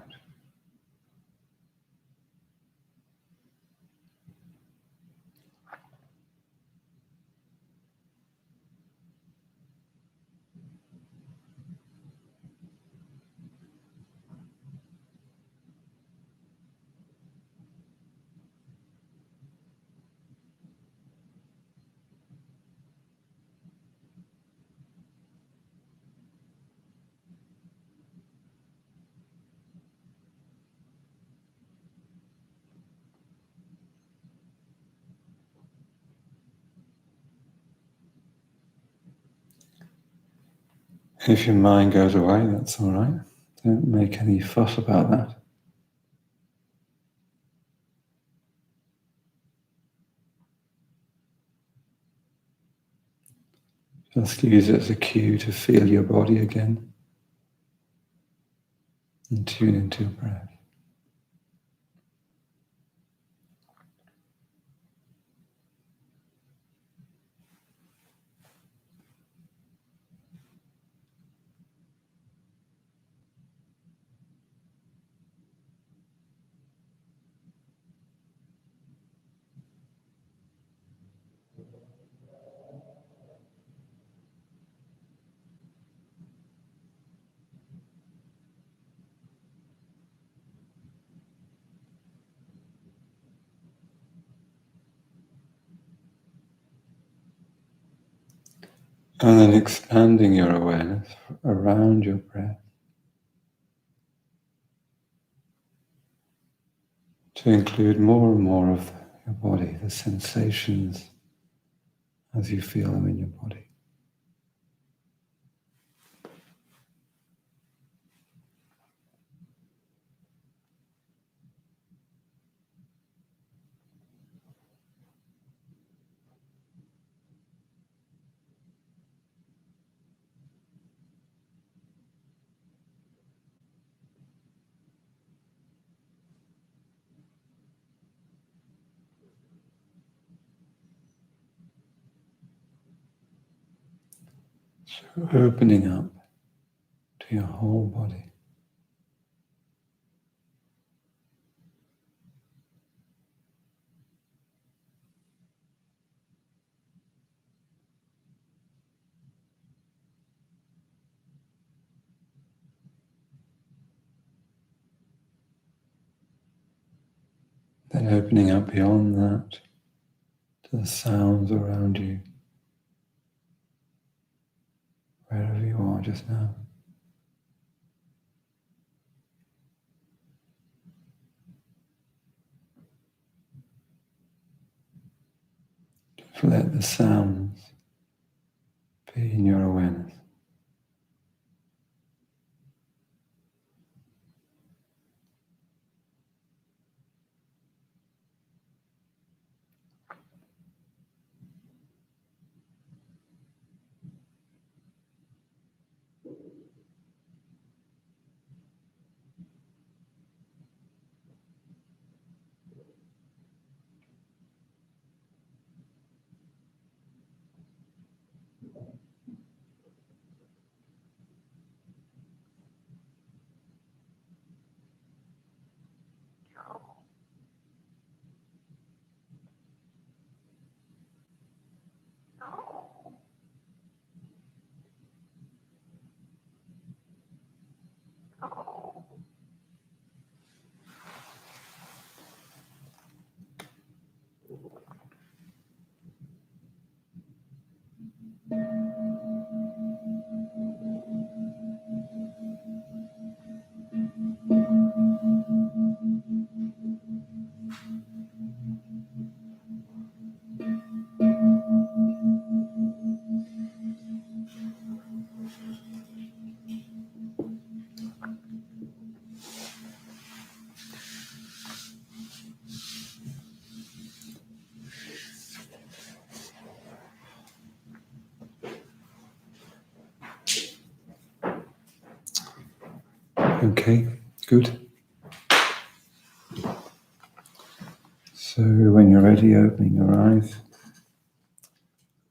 If your mind goes away, that's all right. Don't make any fuss about that. Just use it as a cue to feel your body again and tune into your breath. And then expanding your awareness around your breath to include more and more of your body, the sensations as you feel them in your body. So opening up to your whole body. Then opening up beyond that to the sounds around you, wherever you are just now. Just let the sounds be in your awareness. Okay, good. So when you're ready, opening your eyes,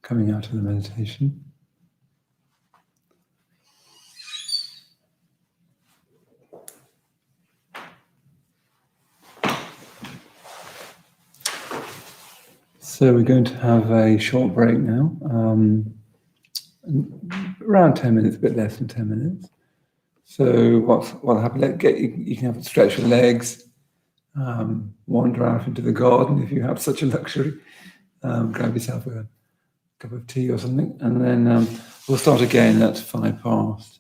coming out of the meditation. So we're going to have a short break now, around 10 minutes, a bit less than 10 minutes. So what'll happen, you can have to stretch your legs, wander out into the garden if you have such a luxury, grab yourself a cup of tea or something, and then we'll start again at 8:05.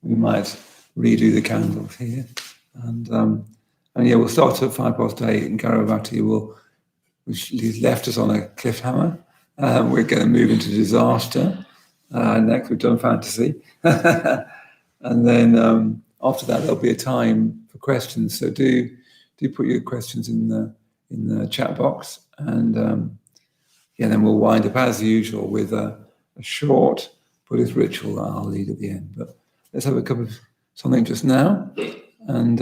We might redo the candles here, and yeah, we'll start at 8:05, and Garavavati which left us on a cliffhanger. We're going to move into disaster. Next, we've done fantasy, and then after that, there'll be a time for questions. So do put your questions in the chat box, and yeah, then we'll wind up as usual with a short Buddhist ritual that I'll lead at the end. But let's have a cup of something just now, and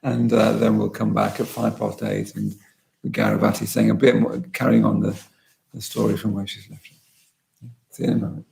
and then we'll come back at 8:05, and with Garavati saying a bit more, carrying on the story from where she's left. See you in a moment.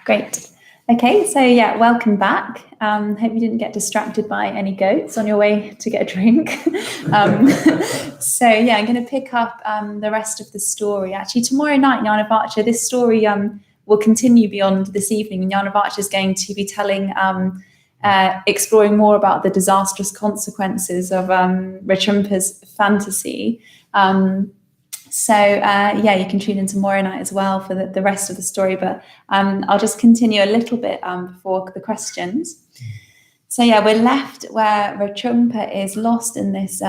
Great. Okay, so yeah, welcome back. Hope you didn't get distracted by any goats on your way to get a drink. So yeah, I'm going to pick up the rest of the story. Actually, tomorrow night, Jnana Vacha, this story will continue beyond this evening. Jnana Vacha is going to be telling, exploring more about the disastrous consequences of Rinpoche's fantasy. So yeah, you can tune in tomorrow night as well for the rest of the story, but I'll just continue a little bit before the questions. So yeah, we're left where Rinpoche is lost in this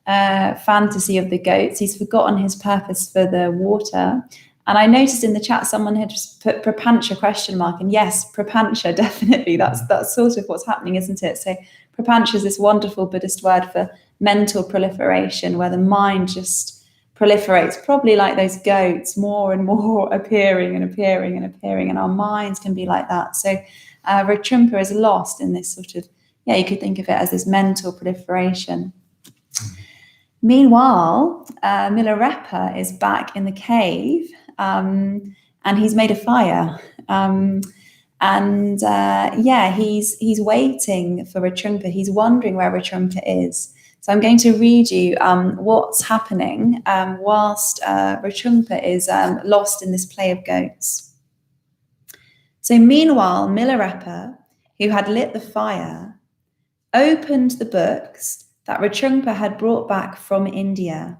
fantasy of the goats. He's forgotten his purpose for the water. And I noticed in the chat someone had just put prapancha question mark, and yes, prapancha, definitely, that's sort of what's happening, isn't it? So prapancha is this wonderful Buddhist word for mental proliferation, where the mind just proliferates, probably like those goats, more and more appearing and appearing and appearing, and our minds can be like that. So Rinpoche is lost in this sort of, yeah, you could think of it as this mental proliferation. Meanwhile, Milarepa is back in the cave, and he's made a fire. Yeah, he's waiting for Rinpoche. He's wondering where Rinpoche is. So I'm going to read you what's happening whilst Rinpoche is lost in this play of goats. So meanwhile, Milarepa, who had lit the fire, opened the books that Rinpoche had brought back from India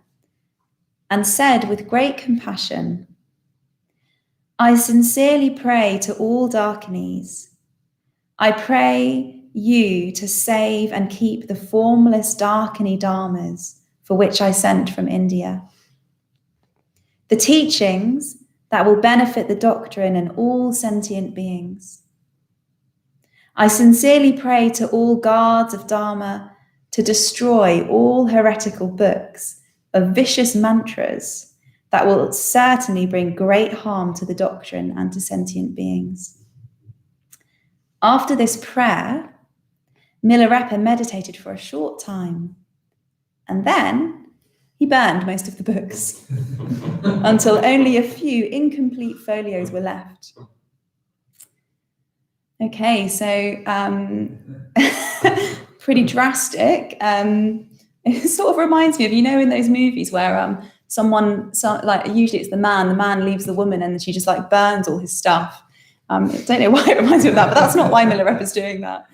and said with great compassion, I sincerely pray to all Darkinis. I pray you to save and keep the formless Darkini Dharmas for which I sent from India. The teachings that will benefit the doctrine and all sentient beings. I sincerely pray to all guards of Dharma to destroy all heretical books of vicious mantras that will certainly bring great harm to the doctrine and to sentient beings. After this prayer, Milarepa meditated for a short time, and then he burned most of the books until only a few incomplete folios were left. Okay, so pretty drastic. It sort of reminds me of, you know, in those movies where like usually it's the man leaves the woman and she just like burns all his stuff. I don't know why it reminds me of that, but that's not why Milarepa's doing that.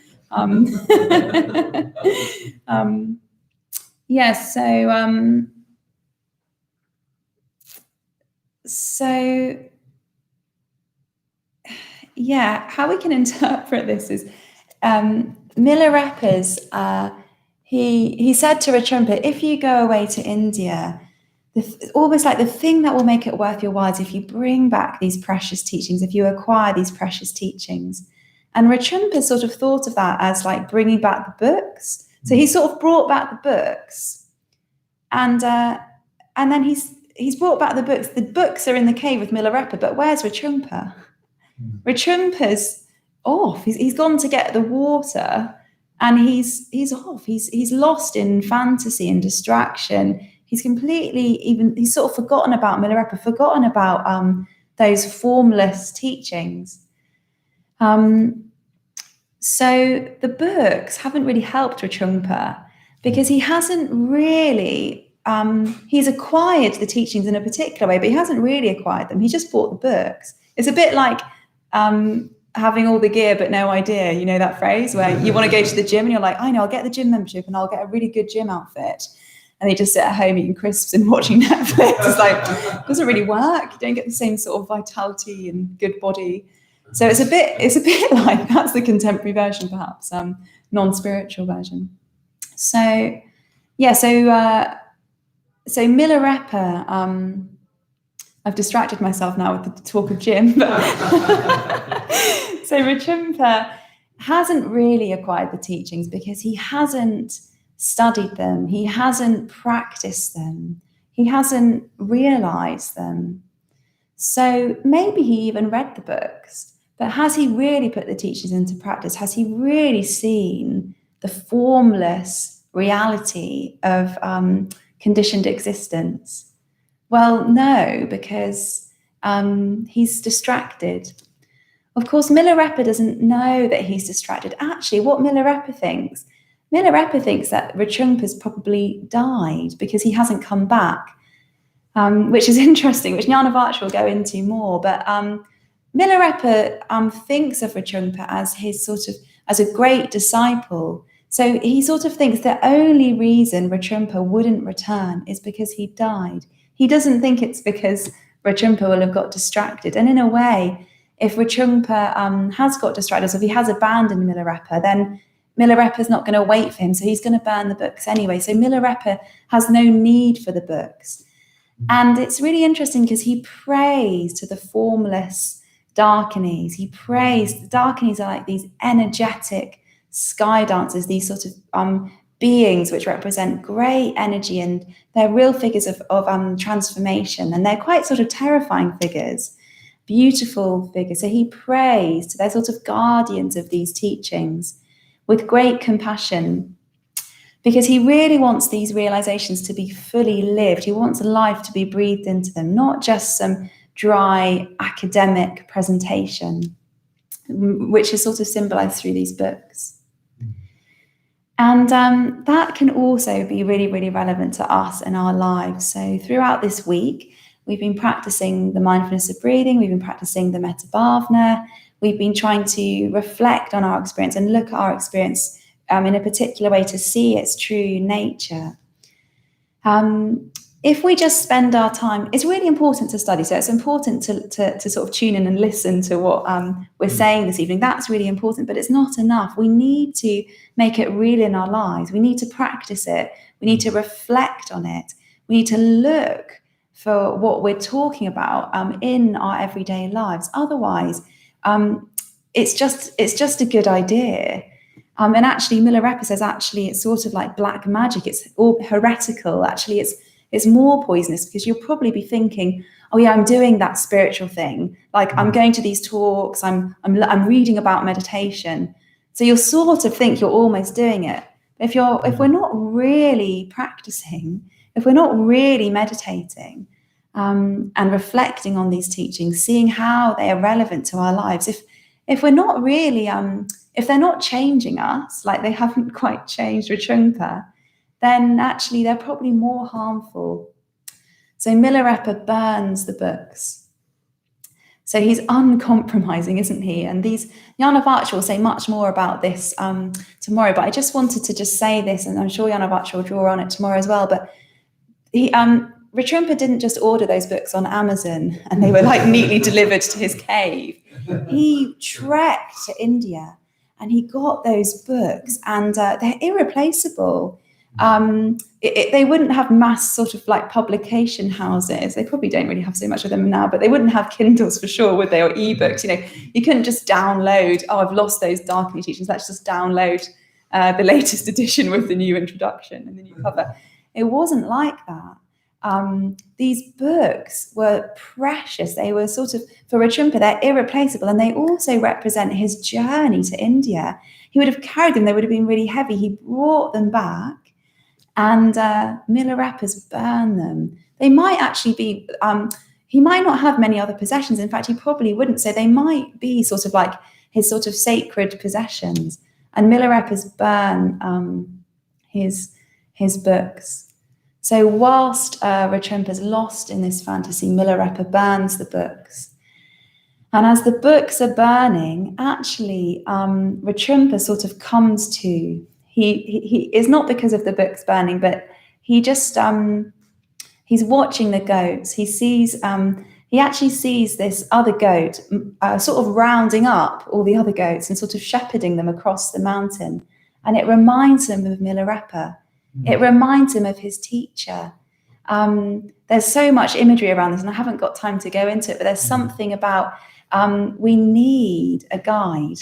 Yeah, so yeah, how we can interpret this is Milarepa's he said to Rinpoche, if you go away to India, almost like the thing that will make it worth your while is if you bring back these precious teachings, if you acquire these precious teachings. And Rinpoche sort of thought of that as like bringing back the books. So he sort of brought back the books, and then he's brought back the books. The books are in the cave with Milarepa, but where's Rinpoche? Rinpoche's off. He's gone to get the water, and he's off. He's lost in fantasy and distraction. He's he's sort of forgotten about Milarepa, forgotten about those formless teachings. So the books haven't really helped Rinpoche because he hasn't really, he's acquired the teachings in a particular way, but he hasn't really acquired them. He just bought the books. It's a bit like having all the gear but no idea. You know that phrase where you want to go to the gym and you're like, I know, I'll get the gym membership and I'll get a really good gym outfit. And they just sit at home eating crisps and watching Netflix. It's like, it doesn't really work. You don't get the same sort of vitality and good body. So it's a bit like that's the contemporary version, perhaps, non-spiritual version. So yeah, so Milarepa, I've distracted myself now with the talk of gym, but so Rinpoche hasn't really acquired the teachings because he hasn't studied them, he hasn't practiced them, he hasn't realized them. So maybe he even read the books, but has he really put the teachings into practice? Has he really seen the formless reality of conditioned existence? Well, no, because he's distracted. Of course, Milarepa doesn't know that he's distracted. Actually, what Milarepa thinks that Rinpoche's probably died because he hasn't come back, which is interesting, which Jnanavatra will go into more. But Milarepa thinks of Rinpoche as as a great disciple. So he sort of thinks the only reason Rinpoche wouldn't return is because he died. He doesn't think it's because Rinpoche will have got distracted. And in a way, if Rinpoche has got distracted, so if he has abandoned Milarepa, then Milarepa's not going to wait for him, so he's going to burn the books anyway. So Milarepa has no need for the books. And it's really interesting because he prays to the formless Darkinis. He prays, the Darkinis are like these energetic sky dancers, these sort of beings which represent great energy, and they're real figures of transformation, and they're quite sort of terrifying figures. Beautiful figures. So he prays to, they're sort of guardians of these teachings with great compassion, because he really wants these realizations to be fully lived. He wants life to be breathed into them, not just some dry academic presentation, which is sort of symbolized through these books. And that can also be really, really relevant to us in our lives. So throughout this week, we've been practicing the mindfulness of breathing. We've been practicing the metta bhavana. We've been trying to reflect on our experience and look at our experience in a particular way to see its true nature. If we just spend our time, it's really important to study. So it's important to sort of tune in and listen to what we're saying this evening. That's really important, but it's not enough. We need to make it real in our lives. We need to practice it. We need to reflect on it. We need to look for what we're talking about in our everyday lives. Otherwise, it's just a good idea. And actually, Milarepa says, actually, it's sort of like black magic. It's all heretical. Actually, it's more poisonous, because you'll probably be thinking, oh yeah, I'm doing that spiritual thing. Like I'm going to these talks, I'm reading about meditation. So you'll sort of think you're almost doing it. But if we're not really practicing, if we're not really meditating and reflecting on these teachings, seeing how they are relevant to our lives, if we're not really, if they're not changing us, like they haven't quite changed Rinpoche, then actually they're probably more harmful. So Milarepa burns the books. So he's uncompromising, isn't he? And Jnanavatra will say much more about this tomorrow, but I just wanted to just say this, and I'm sure Jnanavatra will draw on it tomorrow as well. But Rinpoche didn't just order those books on Amazon and they were like neatly delivered to his cave. He trekked to India and he got those books, and they're irreplaceable. They wouldn't have mass sort of like publication houses. They probably don't really have so much of them now, but they wouldn't have Kindles for sure, would they? Or ebooks. You couldn't just download, oh, I've lost those Darkly teachings, let's just download the latest edition with the new introduction and the new cover. It wasn't like that. These books were precious. They were sort of, for Rinpoche, they're irreplaceable, and they also represent his journey to India. He would have carried them, they would have been really heavy. He brought them back, and Milarepa's burned them. They might actually be, he might not have many other possessions. In fact, he probably wouldn't. So they might be sort of like his sort of sacred possessions. And Milarepa's burned his books. So whilst Rinpoche's lost in this fantasy, Milarepa burns the books. And as the books are burning, actually, Rinpoche sort of comes to, he is not because of the books burning, but he just, he's watching the goats. He actually sees this other goat sort of rounding up all the other goats and sort of shepherding them across the mountain. And it reminds him of Milarepa. It reminds him of his teacher. There's so much imagery around this, and I haven't got time to go into it, but there's something about we need a guide.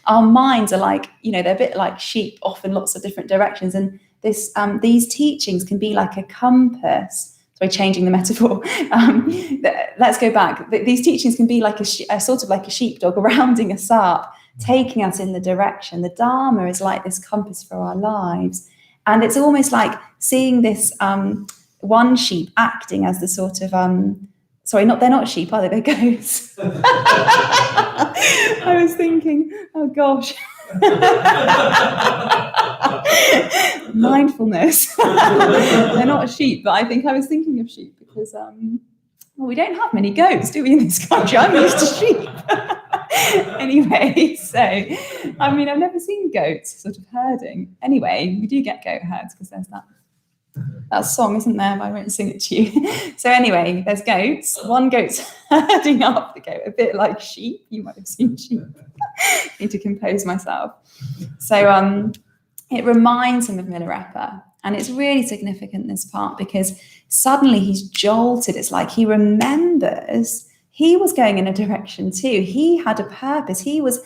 Our minds are like, they're a bit like sheep off in lots of different directions. And these teachings can be like a compass. Sorry, changing the metaphor. Let's go back. These teachings can be like a sort of like a sheepdog rounding us up, taking us in the direction. The Dharma is like this compass for our lives. And it's almost like seeing this one sheep acting as the sort Sorry, they're not sheep, are they? They're goats. I was thinking, oh gosh. Mindfulness. They're not sheep, but I think I was thinking of sheep because we don't have many goats, do we, in this country? I'm used to sheep. Anyway, so I've never seen goats sort of herding. Anyway, we do get goat herds because there's that song, isn't there? But I won't sing it to you. So anyway, there's goats. One goat's herding up the goat, a bit like sheep. You might have seen sheep. Need to compose myself. So it reminds him of Milarepa, and it's really significant, this part, because suddenly he's jolted. It's like he remembers he was going in a direction too. He had a purpose. He was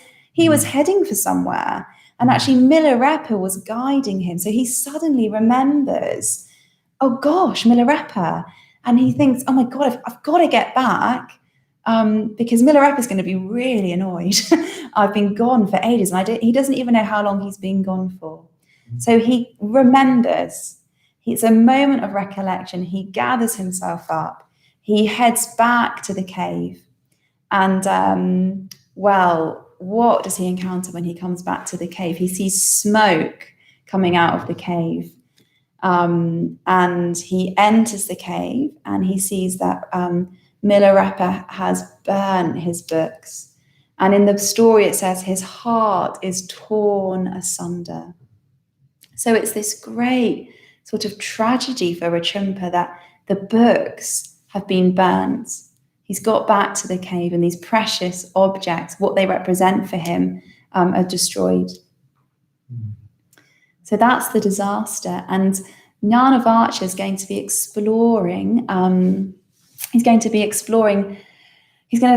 heading for somewhere. And actually Milarepa was guiding him. So he suddenly remembers, oh gosh, Milarepa. And he thinks, oh my God, I've got to get back because Milarepa is going to be really annoyed. I've been gone for ages and he doesn't even know how long he's been gone for. So he remembers. It's a moment of recollection. He gathers himself up. He heads back to the cave. And what does he encounter when he comes back to the cave? He sees smoke coming out of the cave. And he enters the cave and he sees that Milarepa has burnt his books. And in the story, it says his heart is torn asunder. So it's this great sort of tragedy for Rinpoche that the books have been burnt. He's got back to the cave and these precious objects, what they represent for him, are destroyed. So that's the disaster. And Jnanavacha is going to be exploring. He's going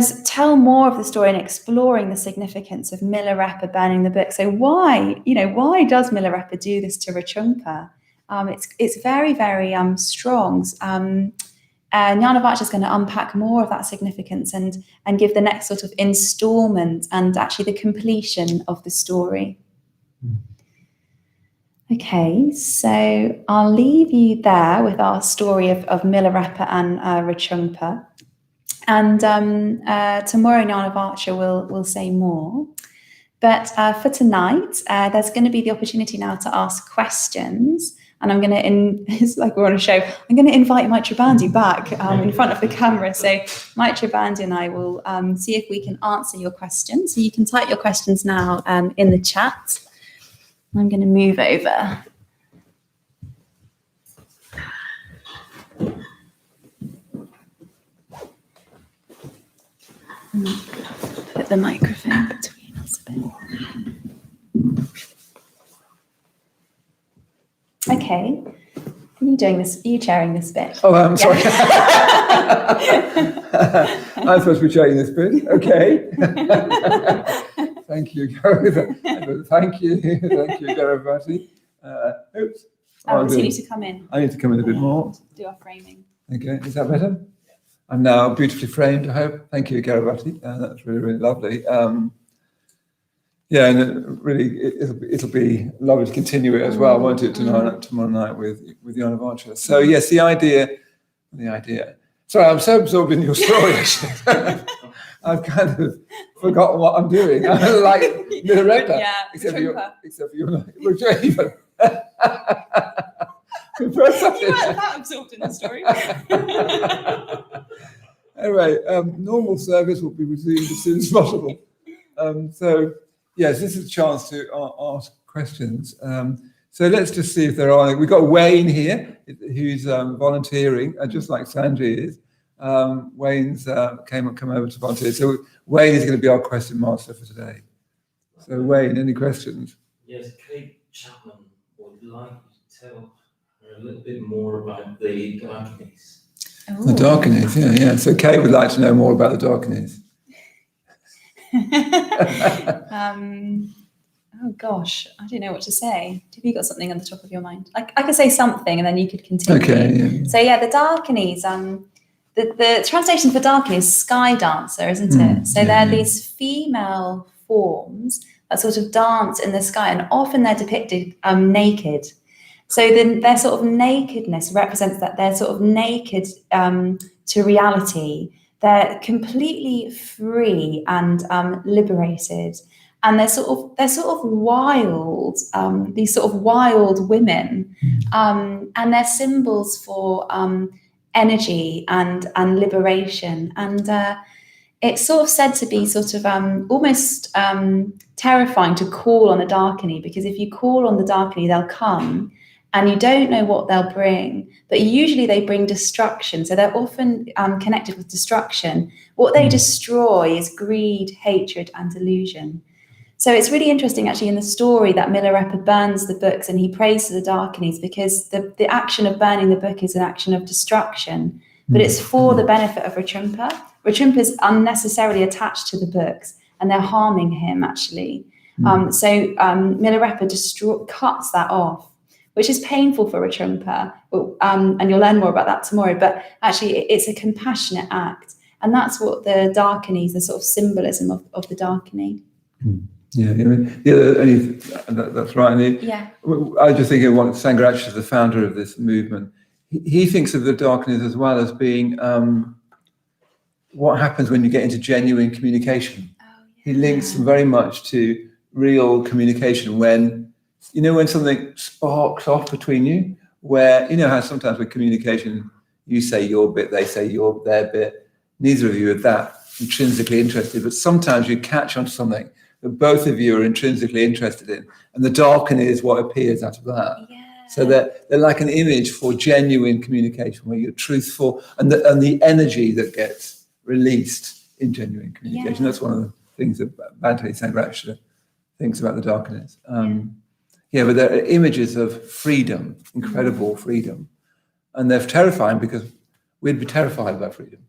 to tell more of the story and exploring the significance of Milarepa burning the book. So why does Milarepa do this to Rinpoche? It's very, very strong. Jnanavacha is going to unpack more of that significance and give the next sort of installment and actually the completion of the story. Okay, so I'll leave you there with our story of Milarepa and Rinpoche. And tomorrow Jnanavacha will say more. But for tonight, there's going to be the opportunity now to ask questions. And I'm going to, it's like we're on a show, I'm going to invite Maitreya Bandhu back in front of the camera. So Maitreya Bandhu and I will see if we can answer your questions. So you can type your questions now in the chat. I'm going to move over. Put the microphone between us a bit. Okay. Are you doing this? Are you chairing this bit? Oh, I'm sorry. I'm supposed to be chairing this bit. Okay. Thank you, Garavavati. Thank you, Garavavati. Oops. So you need to come in. I need to come in a bit more. Do our framing. Okay, is that better? I'm now beautifully framed, I hope. Thank you, Garavavati. That's really, really lovely. Yeah, and it'll be lovely to continue it as well, won't it, tomorrow night with Jnanavacha. So yes, the idea. Sorry, I'm so absorbed in your story. I've kind of forgotten what I'm doing. I'm like Milarepa, except for you're not. You weren't that absorbed in the story. Anyway, normal service will be resumed as soon as possible. So, yes, this is a chance to ask questions. So let's just see if there are any. We've got Wayne here, who's volunteering, just like Sanjay is. Wayne's come over to volunteer. So Wayne is going to be our question master for today. So Wayne, any questions? Yes, Kate Chapman would like you to tell her a little bit more about the darkness. Oh. The darkness, yeah. So Kate would like to know more about the darkness. Oh gosh, I don't know what to say. Have you got something on the top of your mind? I could say something and then you could continue. Okay. Yeah. So yeah, the Darkinis, the translation for Darkini is sky dancer, isn't it? So they're these female forms that sort of dance in the sky, and often they're depicted naked. So then their sort of nakedness represents that they're sort of naked to reality. They're completely free and liberated, and they're sort of wild. These sort of wild women, and they're symbols for energy and liberation. And it's sort of said to be sort of almost terrifying to call on a Darkini, because if you call on the Darkini, they'll come. And you don't know what they'll bring, but usually they bring destruction. So they're often connected with destruction. What they destroy is greed, hatred, and delusion. So it's really interesting, actually, in the story that Milarepa burns the books and he prays to the Darkinis, because the action of burning the book is an action of destruction, but it's for the benefit of Rinpoche. Rinpoche is unnecessarily attached to the books, and they're harming him, actually. So Milarepa cuts that off, which is painful for Rinpoche, and you'll learn more about that tomorrow. But actually, it's a compassionate act, and that's what the Darkini is, the sort of symbolism of the Darkini. That's right. I was just thinking, what Sangharakshita, the founder of this movement, he thinks of the Darkinis as well as being what happens when you get into genuine communication. He links them very much to real communication when something sparks off between you, where, how sometimes with communication, you say your bit, they say their bit. Neither of you are that intrinsically interested, but sometimes you catch on something that both of you are intrinsically interested in, and the Darkini is what appears out of that. Yeah. So they're like an image for genuine communication, where you're truthful, and the energy that gets released in genuine communication. That's one of the things that Bhante Sangharakshita thinks about the Darkinis. But they're images of freedom, incredible freedom. And they're terrifying because we'd be terrified about freedom.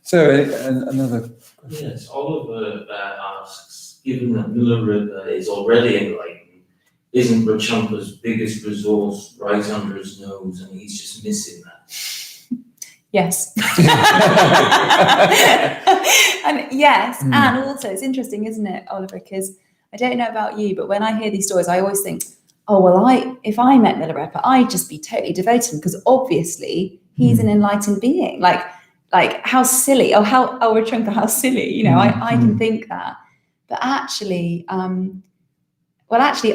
So another question. Yes, Oliver asks, given that Milarepa is already enlightened, isn't Rinpoche's biggest resource right under his nose, and he's just missing that? Yes. And also it's interesting, isn't it, Oliver, because I don't know about you, but when I hear these stories, I always think, oh, well, if I met Milarepa, I'd just be totally devoted to him, because obviously he's an enlightened being. Like how silly, Rinpoche, how silly, I can think that. But actually,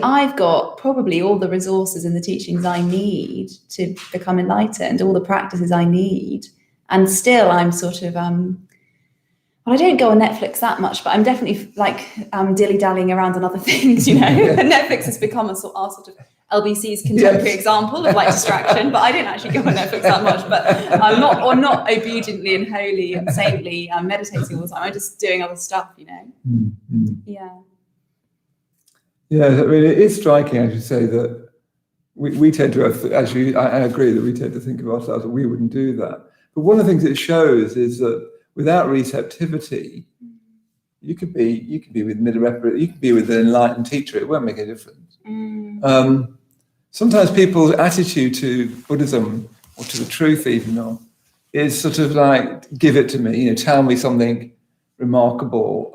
I've got probably all the resources and the teachings I need to become enlightened, all the practices I need. And still I'm sort of, I don't go on Netflix that much, but I'm definitely dilly-dallying around on other things, Netflix has become our sort of LBC's contemporary example of distraction, but I don't actually go on Netflix that much. But I'm not obediently and holy and saintly meditating all the time. I'm just doing other stuff, Yeah. Yeah, I mean, it is striking, as you say, that we tend to have, actually, I agree that we tend to think of ourselves that we wouldn't do that. But one of the things it shows is that without receptivity, you could be with Milarepa, you could be with an enlightened teacher, it won't make a difference. Sometimes people's attitude to Buddhism, or to the truth even, is sort of like, give it to me, tell me something remarkable,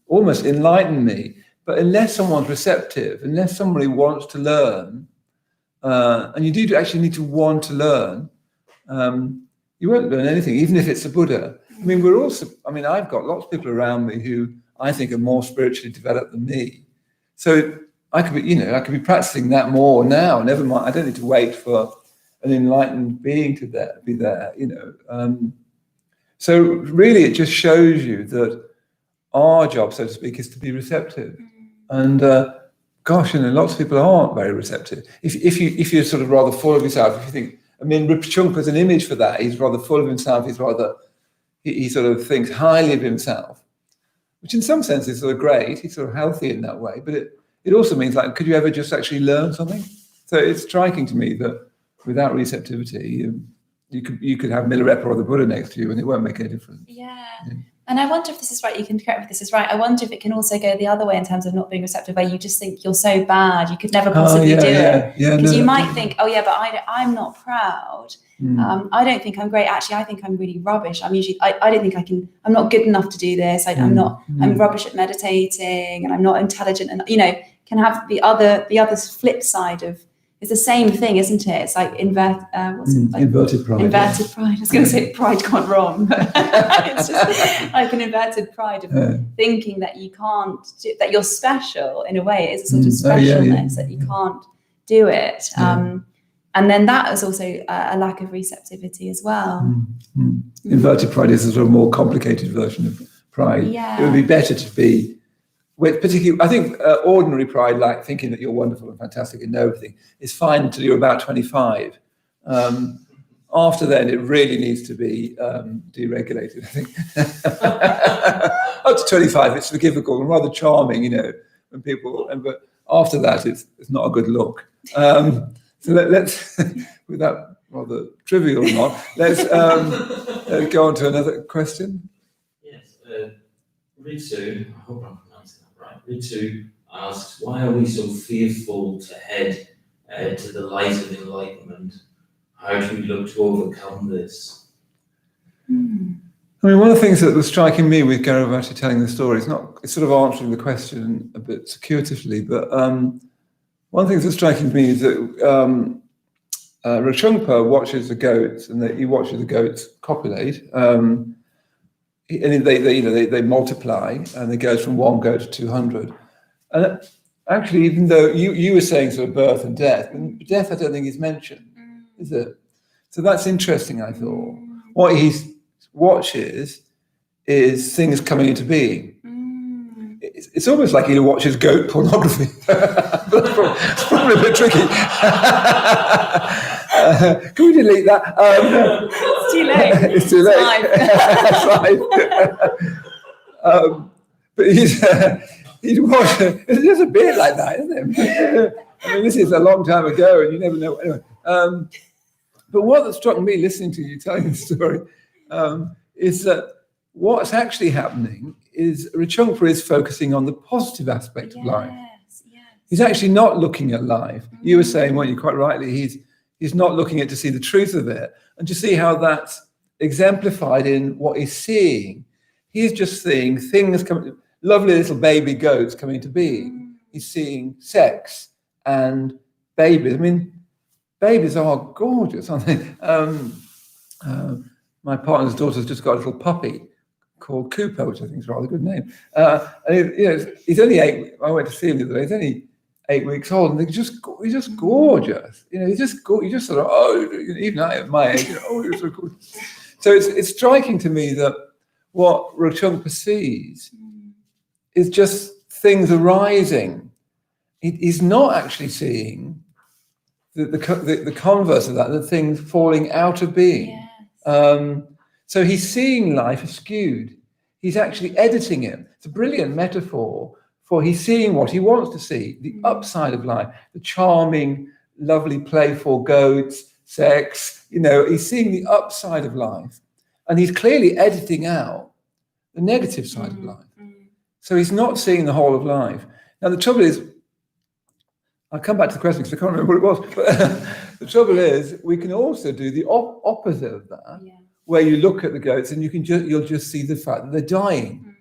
almost enlighten me. But unless someone's receptive, unless somebody wants to learn, and you do actually need to want to learn, you won't learn anything, even if it's a Buddha. I mean, I've got lots of people around me who I think are more spiritually developed than me. So I could be practicing that more now. Never mind, I don't need to wait for an enlightened being to be there, So really, it just shows you that our job, so to speak, is to be receptive. And lots of people aren't very receptive. If you're sort of rather full of yourself, if you think, Rinpoche is an image for that. He's rather full of himself. He sort of thinks highly of himself, which in some sense is sort of great. He's sort of healthy in that way. But it also means, could you ever just actually learn something? So it's striking to me that without receptivity, you could have Milarepa or the Buddha next to you, and it won't make any difference. Yeah. And I wonder if this is right, you can correct me if this is right, I wonder if it can also go the other way in terms of not being receptive, where you just think you're so bad, you could never possibly do it. Because you might think, but I'm not proud. I don't think I'm great. Actually, I think I'm really rubbish. I don't think I'm not good enough to do this. I'm rubbish at meditating, and I'm not intelligent, and, can have the other flip side of It's the same thing, isn't it? It's like inverted pride. Inverted pride. I was going to say pride gone wrong, but it's just like an inverted pride of thinking that you can't that you're special in a way. It is a sort of specialness that you can't do it. And then that is also a lack of receptivity as well. Inverted pride is a sort of more complicated version of pride. It would be better to be, particularly, I think ordinary pride, like thinking that you're wonderful and fantastic and know everything, is fine until you're about 25. After then, it really needs to be deregulated, I think. Up to 25, it's forgivable and rather charming, you know, when people, but after that, it's not a good look. So let's, with that rather trivial remark, let's go on to another question. Yes, Ritu, I hope I'm pronouncing that right. Ritu asks, why are we so fearful to head to the light of enlightenment? How do we look to overcome this? I mean, one of the things that was striking me with Garavavati telling the story, it's sort of answering the question a bit circuitously, but one of the things that's striking me is that Rachungpa watches the goats, and he watches the goats copulate, and they multiply, and it goes from one goat to 200. And actually, even though you were saying sort of birth and death, and death I don't think is mentioned, is it? So that's interesting, I thought. What he watches is things coming into being. It's almost like he watches goat pornography. It's probably a bit tricky. Can we delete that? It's too late. It's too late. That's right. But he's watching. It's just a bit like that, isn't it? I mean, this is a long time ago, and you never know. Anyway, but what struck me listening to you telling the story is that what's actually happening is Rachungpa is focusing on the positive aspect of life. He's actually not looking at life. You were saying, weren't you, quite rightly, he's not looking at to see the truth of it and to see how that's exemplified in what he's seeing. He's just seeing things coming, lovely little baby goats coming into being. He's seeing sex and babies. I mean, babies are gorgeous, aren't they? My partner's daughter's just got a little puppy called Cooper, which I think is a rather good name. And he's only 8. I went to see him the other day. He's only 8 weeks old, and he's just gorgeous. You know, he's just sort of even at my age, you're so cool. So it's striking to me that what Rachungpa sees is just things arising. He's not actually seeing the converse of that, the things falling out of being. Yes. So he's seeing life askewed. He's actually editing it. It's a brilliant metaphor for he's seeing what he wants to see, the upside of life, the charming, lovely, playful goats, sex. He's seeing the upside of life. And he's clearly editing out the negative side of life. So he's not seeing the whole of life. Now, the trouble is, I'll come back to the question because I can't remember what it was. But the trouble is, we can also do the opposite of that, where you look at the goats and you'll just see the fact that they're dying.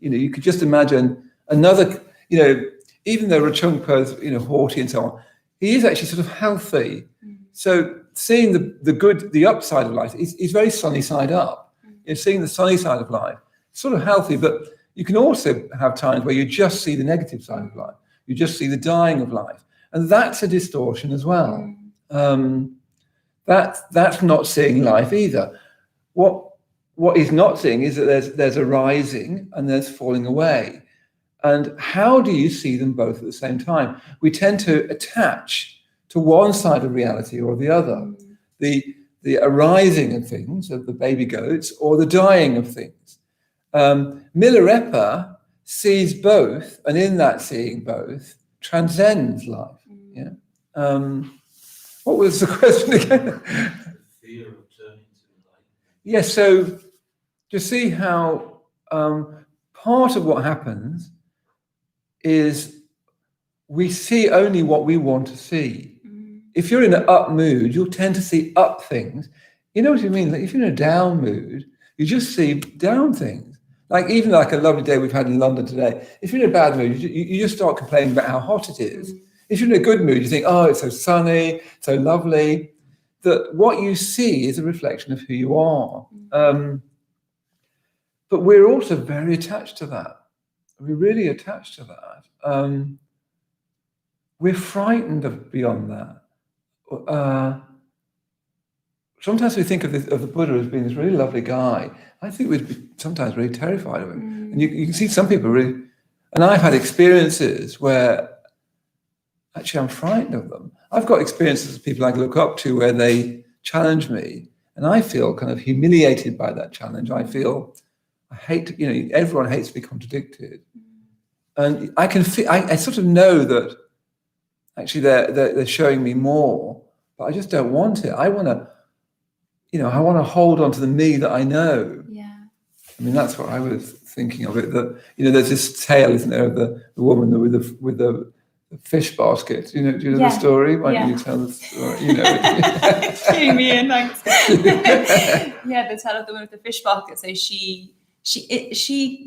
You could just imagine another. Even though Rachungpa's haughty and so on, he is actually sort of healthy. So seeing the good, the upside of life, is very sunny side up. Seeing the sunny side of life, sort of healthy, but you can also have times where you just see the negative side of life. You just see the dying of life. And that's a distortion as well. That's not seeing life either. What he's not seeing is that there's a rising and there's falling away. And how do you see them both at the same time? We tend to attach to one side of reality or the other. The arising of things, of the baby goats, or the dying of things. Milarepa sees both, and in that seeing both, transcends life. What was the question again? Fear of turning to light. Yes, so to see how part of what happens is we see only what we want to see. If you're in an up mood, you'll tend to see up things. You know what I mean? Like if you're in a down mood, you just see down things. Like a lovely day we've had in London today. If you're in a bad mood, you just start complaining about how hot it is. If you're in a good mood, you think, oh, it's so sunny, so lovely. That what you see is a reflection of who you are. But we're also very attached to that. We're really attached to that. We're frightened of beyond that. Sometimes we think of the Buddha as being this really lovely guy. I think we'd be sometimes really terrified of him. And you can see some people really, and I've had experiences where actually I'm frightened of them. I've got experiences of people I look up to where they challenge me, and I feel kind of humiliated by that challenge. I feel I hate, everyone hates to be contradicted. And I can feel, I sort of know that actually they're showing me more, but I just don't want it. I want to hold on to the me that I know. Yeah. I mean, that's what I was thinking of it. That there's this tale, isn't there, of the woman with the fish basket. Do you know the story? Why don't you tell the story? Cue me in, thanks. Yeah, the tale of the woman with the fish basket. So she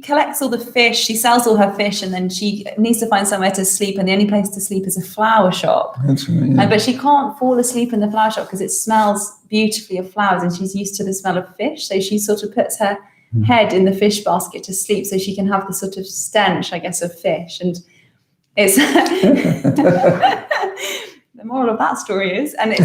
collects all the fish, she sells all her fish, and then she needs to find somewhere to sleep, and the only place to sleep is a flower shop. That's right, yeah. But she can't fall asleep in the flower shop because it smells beautifully of flowers, and she's used to the smell of fish, so she sort of puts her head in the fish basket to sleep so she can have the sort of stench, I guess, of fish. And it's the moral of that story is, and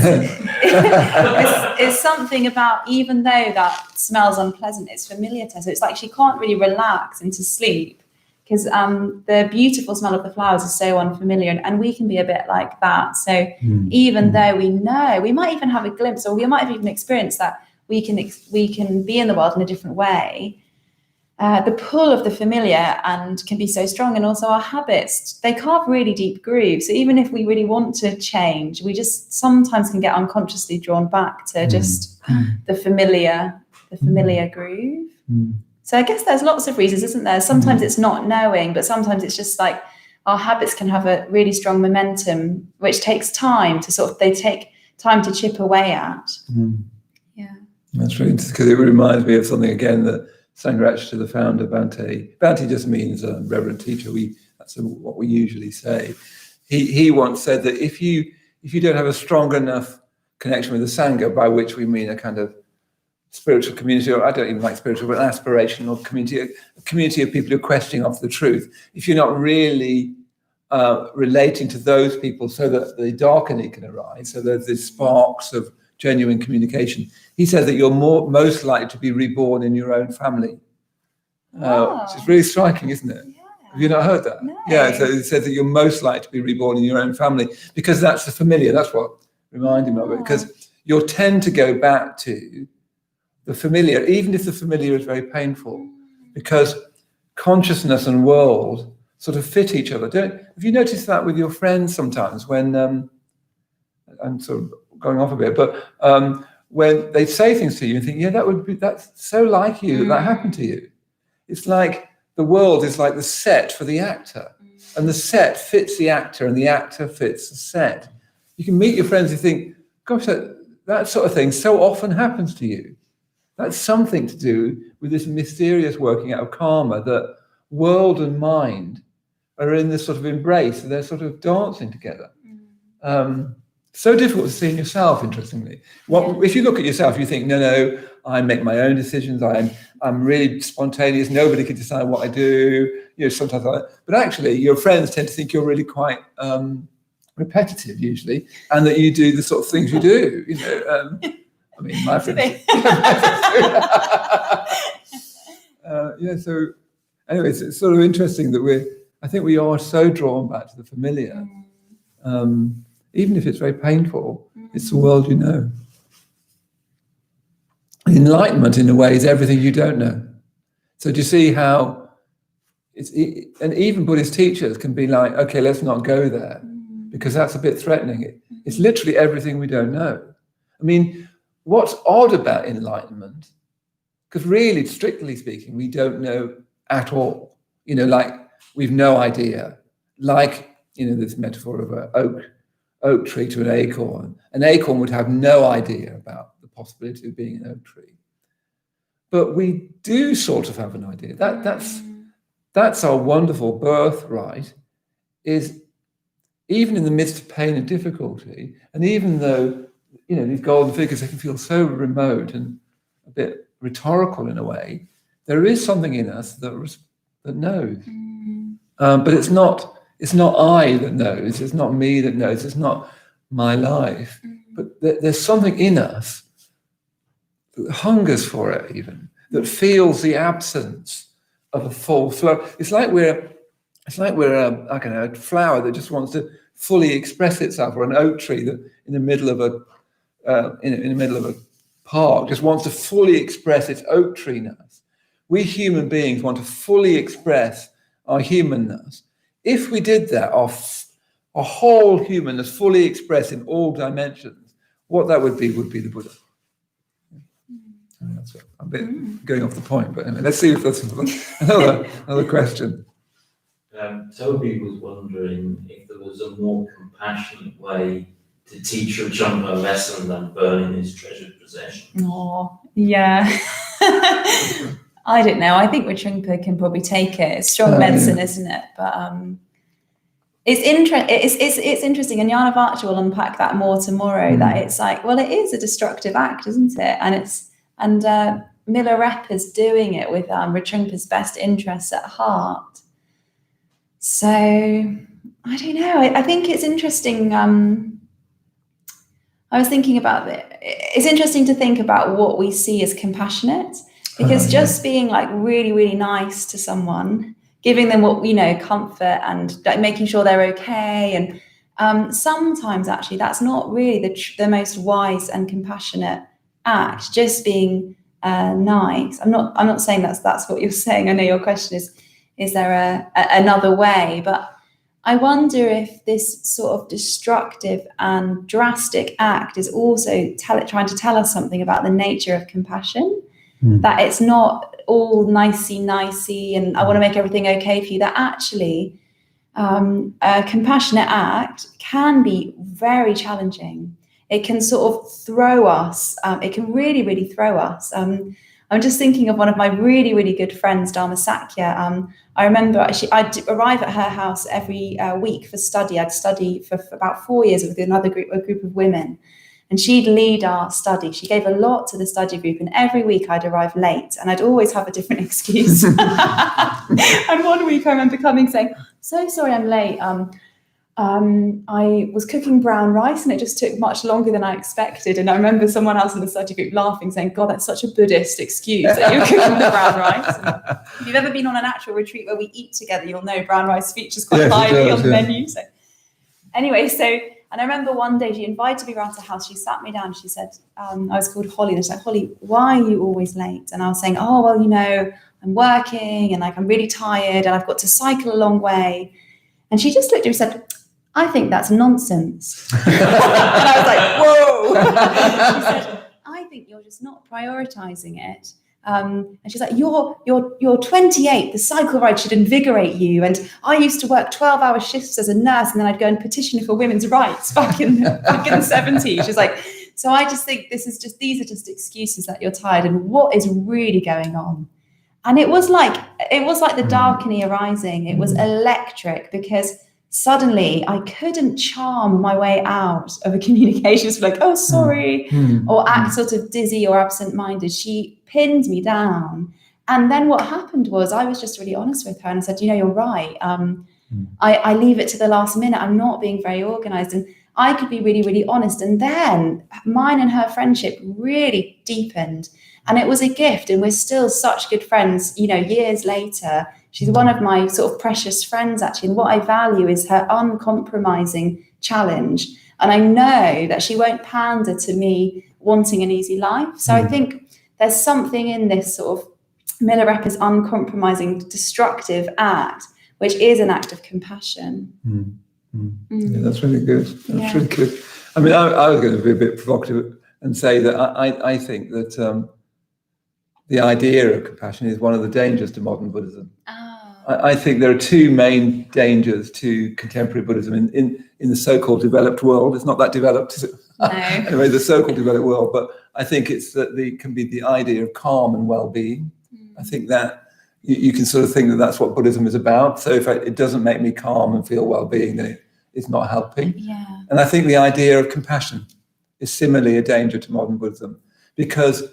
it's something about, even though that smells unpleasant, it's familiar to her. So it's like she can't really relax into sleep because the beautiful smell of the flowers is so unfamiliar, and we can be a bit like that. So even though we know, we might even have a glimpse, or we might have even experienced that we can be in the world in a different way. The pull of the familiar and can be so strong, and also our habits, they carve really deep grooves. So even if we really want to change, we just sometimes can get unconsciously drawn back to just the familiar groove. So I guess there's lots of reasons, isn't there? Sometimes it's not knowing, but sometimes it's just like our habits can have a really strong momentum, which takes time to they take time to chip away at. Yeah. That's really interesting, because it reminds me of something again that Sangharakshita, the founder, Bhante just means reverend teacher. That's what we usually say. He once said that if you don't have a strong enough connection with the Sangha, by which we mean a kind of spiritual community, or I don't even like spiritual, but an aspirational community, a community of people who are questioning after the truth, if you're not really relating to those people so that the darkening can arise, so there's these sparks of genuine communication, he says that you're most likely to be reborn in your own family. Which is really striking, isn't it? Yeah. Have you not heard that? No. Yeah, so it says that you're most likely to be reborn in your own family, because that's the familiar. That's what reminded me of it, because you'll tend to go back to the familiar, even if the familiar is very painful, because consciousness and world sort of fit each other. Have you noticed that with your friends sometimes when, I'm sort of going off a bit, but when they say things to you and think, yeah, that's so like you, that happened to you. It's like the world is like the set for the actor, and the set fits the actor, and the actor fits the set. You can meet your friends and think, gosh, that sort of thing so often happens to you. That's something to do with this mysterious working out of karma, that world and mind are in this sort of embrace, and they're sort of dancing together. So difficult to see in yourself, interestingly. If you look at yourself, you think, no, I make my own decisions. I'm really spontaneous. Nobody can decide what I do. Sometimes but actually, your friends tend to think you're really quite repetitive, usually, and that you do the sort of things you do. I mean, my friends. So, anyways, it's sort of interesting that I think we are so drawn back to the familiar. Even if it's very painful, it's the world you know. Enlightenment, in a way, is everything you don't know. So do you see how and even Buddhist teachers can be like, okay, let's not go there, because that's a bit threatening. It's literally everything we don't know. I mean, what's odd about enlightenment, because really, strictly speaking, we don't know at all. Like we've no idea. Like, this metaphor of an oak tree to an acorn. An acorn would have no idea about the possibility of being an oak tree. But we do sort of have an idea. That's our wonderful birthright, is even in the midst of pain and difficulty, and even though, these golden figures, they can feel so remote and a bit rhetorical in a way, there is something in us that knows. But it's not I that knows, it's not me that knows, it's not my life. But there's something in us that hungers for it, even, that feels the absence of a full flow. It's like we're a flower that just wants to fully express itself, or an oak tree that in the middle of a park just wants to fully express its oak tree-ness. We human beings want to fully express our humanness. If we did that, our whole humanness fully expressed in all dimensions, what that would be the Buddha. That's a bit going off the point, but anyway, let's see if there's another question. Toby was wondering if there was a more compassionate way to teach Trungpa a lesson than burning his treasured possession. Oh, yeah. I don't know. I think Trungpa can probably take it. It's strong medicine, isn't it? But it's interesting, and Garavavati will unpack that more tomorrow. That it's like, well, it is a destructive act, isn't it? And Milarepa's doing it with Trungpa's best interests at heart. So I don't know. I think it's interesting. I was thinking about it. It's interesting to think about what we see as compassionate, because just being like really, really nice to someone, giving them what, comfort and like making sure they're okay. And sometimes actually that's not really the most wise and compassionate act, just being nice. I'm not saying that's what you're saying. I know your question is there another way? But I wonder if this sort of destructive and drastic act is also trying to tell us something about the nature of compassion, that it's not all nicey and I want to make everything okay for you, that actually a compassionate act can be very challenging. It can sort of throw us. It can really, really throw us. I'm just thinking of one of my really, really good friends, Dharma Sakya. I remember I'd arrive at her house every week for study. I'd study for about 4 years with a group of women. And she'd lead our study. She gave a lot to the study group. And every week I'd arrive late and I'd always have a different excuse. And one week I remember coming saying, so sorry I'm late. I was cooking brown rice and it just took much longer than I expected. And I remember someone else in the study group laughing, saying, God, that's such a Buddhist excuse that you're cooking the brown rice. And if you've ever been on an actual retreat where we eat together, you'll know brown rice features quite highly on the menu. So anyway, and I remember one day she invited me around to her house. She sat me down. She said, I was called Holly. And she's like, Holly, why are you always late? And I was saying, oh, well, I'm working and like I'm really tired and I've got to cycle a long way. And she just looked at me and said, I think that's nonsense. And I was like, whoa. She said, I think you're just not prioritizing it. And she's like, you're 28. The cycle ride should invigorate you. And I used to work 12-hour shifts as a nurse, and then I'd go and petition for women's rights back in the 70s. She's like, so I just think these are just excuses that you're tired. And what is really going on? And it was like the Darkini arising. It was electric, because suddenly I couldn't charm my way out of a communication. It's like, oh, sorry, or act sort of dizzy or absent-minded. She pinned me down. And then what happened was I was just really honest with her and I said, you're right. I leave it to the last minute. I'm not being very organized. And I could be really, really honest. And then mine and her friendship really deepened. And it was a gift. And we're still such good friends, years later. She's one of my sort of precious friends, actually. And what I value is her uncompromising challenge. And I know that she won't pander to me wanting an easy life. So I think there's something in this sort of Milarepa's uncompromising destructive act, which is an act of compassion. Yeah, that's really good. That's really good. I mean, I was going to be a bit provocative and say that I think that the idea of compassion is one of the dangers to modern Buddhism. I think there are two main dangers to contemporary Buddhism in the so-called developed world. It's not that developed, is it? No. Anyway, the so-called developed world. But I think it's that can be the idea of calm and well-being. I think that you can sort of think that that's what Buddhism is about. So if it doesn't make me calm and feel well-being, then is not helping. Yeah. And I think the idea of compassion is similarly a danger to modern Buddhism, because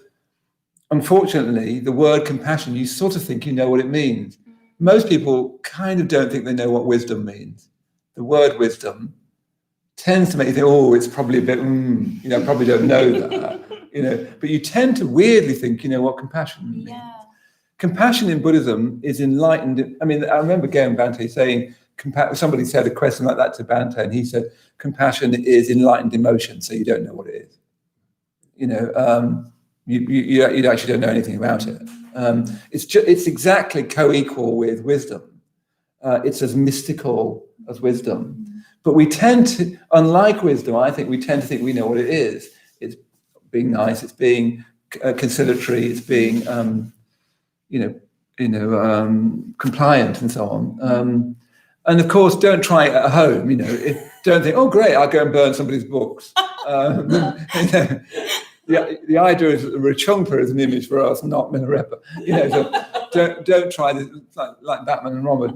unfortunately, the word compassion, you sort of think you know what it means. Most people kind of don't think they know what wisdom means. The word wisdom tends to make you think, oh, it's probably a bit, probably don't know that, but you tend to weirdly think you know what compassion means. Yeah. Compassion in Buddhism is enlightened. I mean, I remember Gaon Bante saying, somebody said a question like that to Bante, and he said, compassion is enlightened emotion, so you don't know what it is. You actually don't know anything about it. It's exactly co-equal with wisdom. It's as mystical as wisdom. But we tend to, unlike wisdom, I think we tend to think we know what it is. It's being nice, it's being conciliatory, it's being, compliant and so on. And of course, don't try it at home. Don't think, oh, great, I'll go and burn somebody's books. The idea is that Rachungpa is an image for us, not Milarepa. So don't try this like Batman and Robin.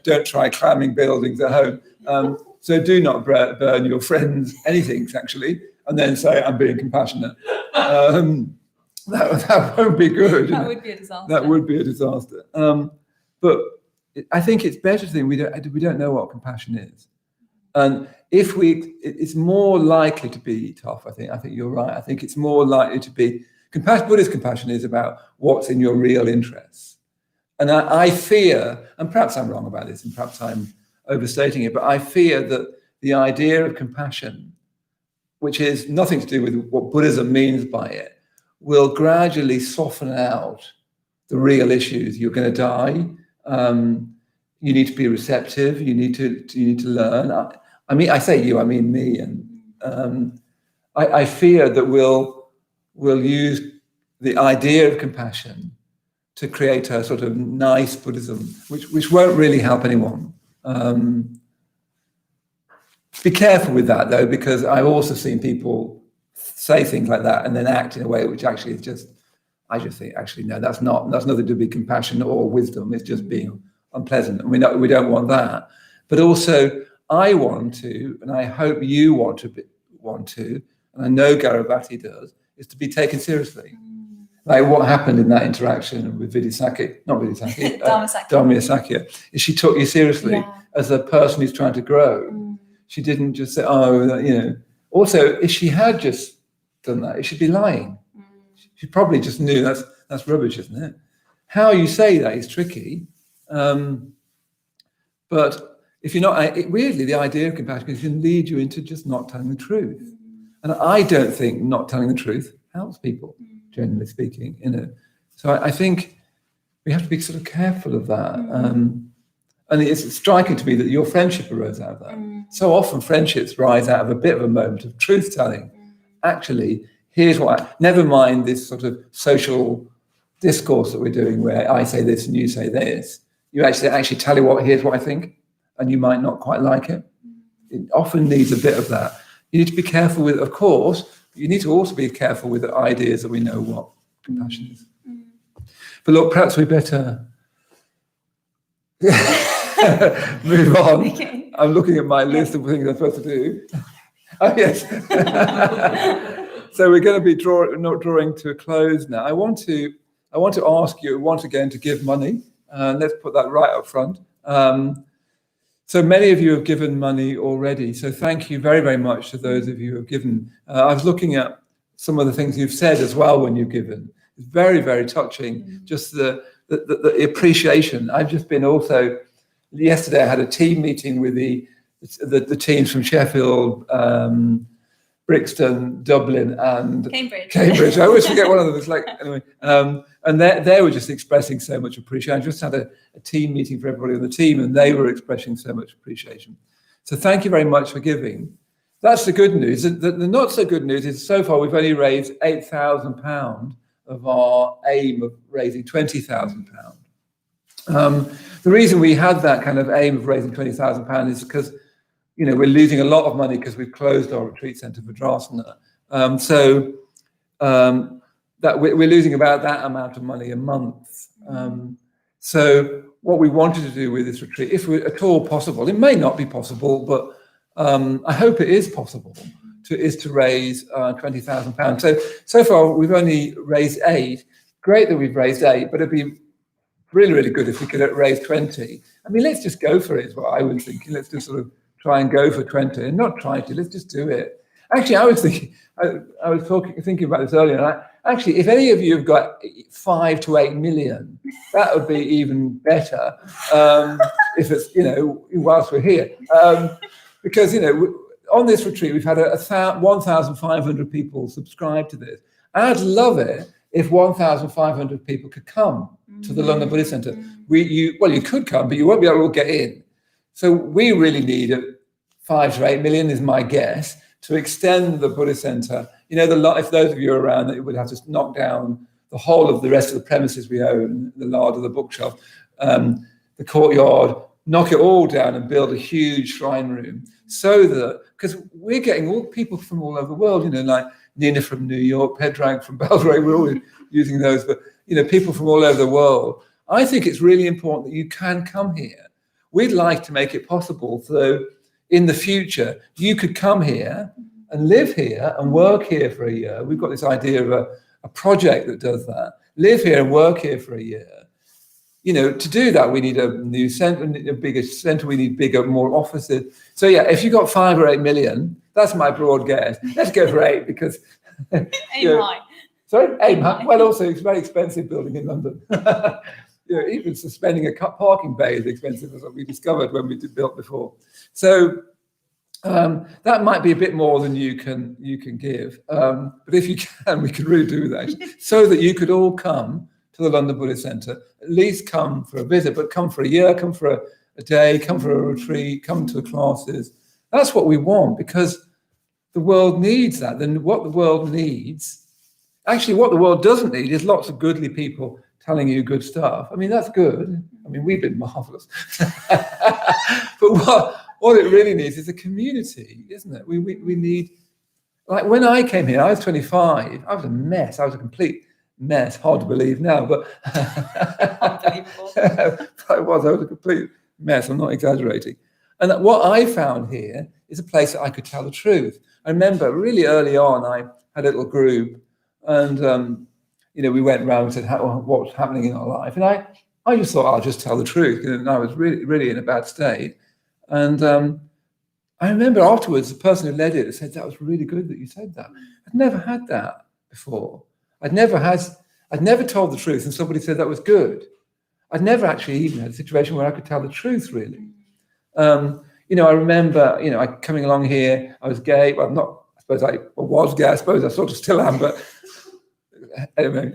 Don't try climbing buildings at home. So do not burn your friends' anything actually, and then say I'm being compassionate. That won't be good. That would be a disaster. That would be a disaster. But I think it's better to think we don't know what compassion is. And it's more likely to be tough. I think you're right. I think it's more likely to be Buddhist compassion is about what's in your real interests. And I fear, and perhaps I'm wrong about this, and perhaps I'm overstating it, but I fear that the idea of compassion, which is nothing to do with what Buddhism means by it, will gradually soften out the real issues. You're going to die. You need to be receptive. You need to learn. I mean, I say you, I mean me, and I fear that we'll use the idea of compassion to create a sort of nice Buddhism, which won't really help anyone. Be careful with that, though, because I've also seen people say things like that and then act in a way which actually is I just think, actually, no, that's nothing to do with compassion or wisdom. It's just being unpleasant, and we don't want that. But also, I want to, and I hope you want to, and I know Garavavati does, is to be taken seriously. Like what happened in that interaction with Dharmasakya, is she took you seriously as a person who's trying to grow. She didn't just say, Also, if she had just done that, she'd be lying. She probably just knew that's rubbish, isn't it? How you say that is tricky. But if you're not, weirdly, the idea of compassion can lead you into just not telling the truth. And I don't think not telling the truth helps people, generally speaking. So I think we have to be sort of careful of that. And it's striking to me that your friendship arose out of that. So often friendships rise out of a bit of a moment of truth-telling. Actually, here's never mind this sort of social discourse that we're doing where I say this and you say this. You actually tell you here's what I think, and you might not quite like it. It often needs a bit of that. You need to be careful with, of course, but you need to also be careful with the ideas that we know what compassion is. But look, perhaps we better move on. Okay. I'm looking at my list of things I'm supposed to do. Oh, yes. So we're going to be drawing to a close now. I want to ask you once again to give money. Let's put that right up front. So many of you have given money already. So thank you very, very much to those of you who have given. I was looking at some of the things you've said as well when you've given. It's very, very touching. Just the appreciation. I've just been also, yesterday I had a team meeting with the teams from Sheffield, Brixton, Dublin, and Cambridge. I always forget one of them. It's like, anyway. And they were just expressing so much appreciation. I just had a team meeting for everybody on the team, and they were expressing so much appreciation. So thank you very much for giving. That's the good news. The not so good news is so far we've only raised £8,000 of our aim of raising £20,000. The reason we had that kind of aim of raising £20,000 is because we're losing a lot of money because we've closed our retreat centre for Drasana. That we're losing about that amount of money a month. So what we wanted to do with this retreat, if at all possible, it may not be possible, but I hope it is possible to raise £20,000. So far we've only raised 8. Great that we've raised 8, but it'd be really, really good if we could raise 20. I mean, let's just go for it, is what I was thinking. Let's just sort of try and go for 20, and not try to, let's just do it. Actually, I was thinking, I was thinking about this earlier, and actually, if any of you have got 5 to 8 million, that would be even better, if it's, whilst we're here. Because, on this retreat, we've had 1,500 people subscribe to this. And I'd love it if 1,500 people could come to the London Buddhist Centre. You could come, but you won't be able to get in. So we really need 5 to 8 million, is my guess, to extend the Buddhist Centre. If those of you are around, it would have to knock down the whole of the rest of the premises we own, the larder, the bookshelf, the courtyard, knock it all down and build a huge shrine room, so that, because we're getting all people from all over the world, like Nina from New York, Pedrag from Belgrade, we're always using those, but people from all over the world. I think it's really important that you can come here. We'd like to make it possible so in the future you could come here and live here and work here for a year. We've got this idea of a project that does that. Live here and work here for a year. To do that, we need a new centre, a bigger centre. We need bigger, more offices. So yeah, if you got 5 or 8 million, that's my broad guess. Let's go for 8 because. Aim high. Sorry, aim high. Well, also it's very expensive building in London. Even suspending a parking bay is expensive, as we discovered when we built before. So that might be a bit more than you can give. But if you can, we could really do that, so that you could all come to the London Buddhist Centre, at least come for a visit, but come for a year, come for a day, come for a retreat, come to the classes. That's what we want, because the world needs that. Then what the world needs, actually what the world doesn't need, is lots of goodly people telling you good stuff. I mean, that's good. I mean, we've been marvellous. But what it really needs is a community, isn't it? We need, like when I came here, I was 25, I was a mess. I was a complete mess, hard to believe now, but I was a complete mess. I'm not exaggerating. And what I found here is a place that I could tell the truth. I remember really early on, I had a little group, and we went around and said what was happening in our life, and I just thought I'll just tell the truth, and I was really, really in a bad state. And I remember afterwards, the person who led it said, "That was really good that you said that. I'd never had that before. I'd never told the truth, and somebody said that was good. I'd never actually even had a situation where I could tell the truth, really." I remember, coming along here, I was gay. Well, I suppose I was gay. I suppose I sort of still am, but anyway,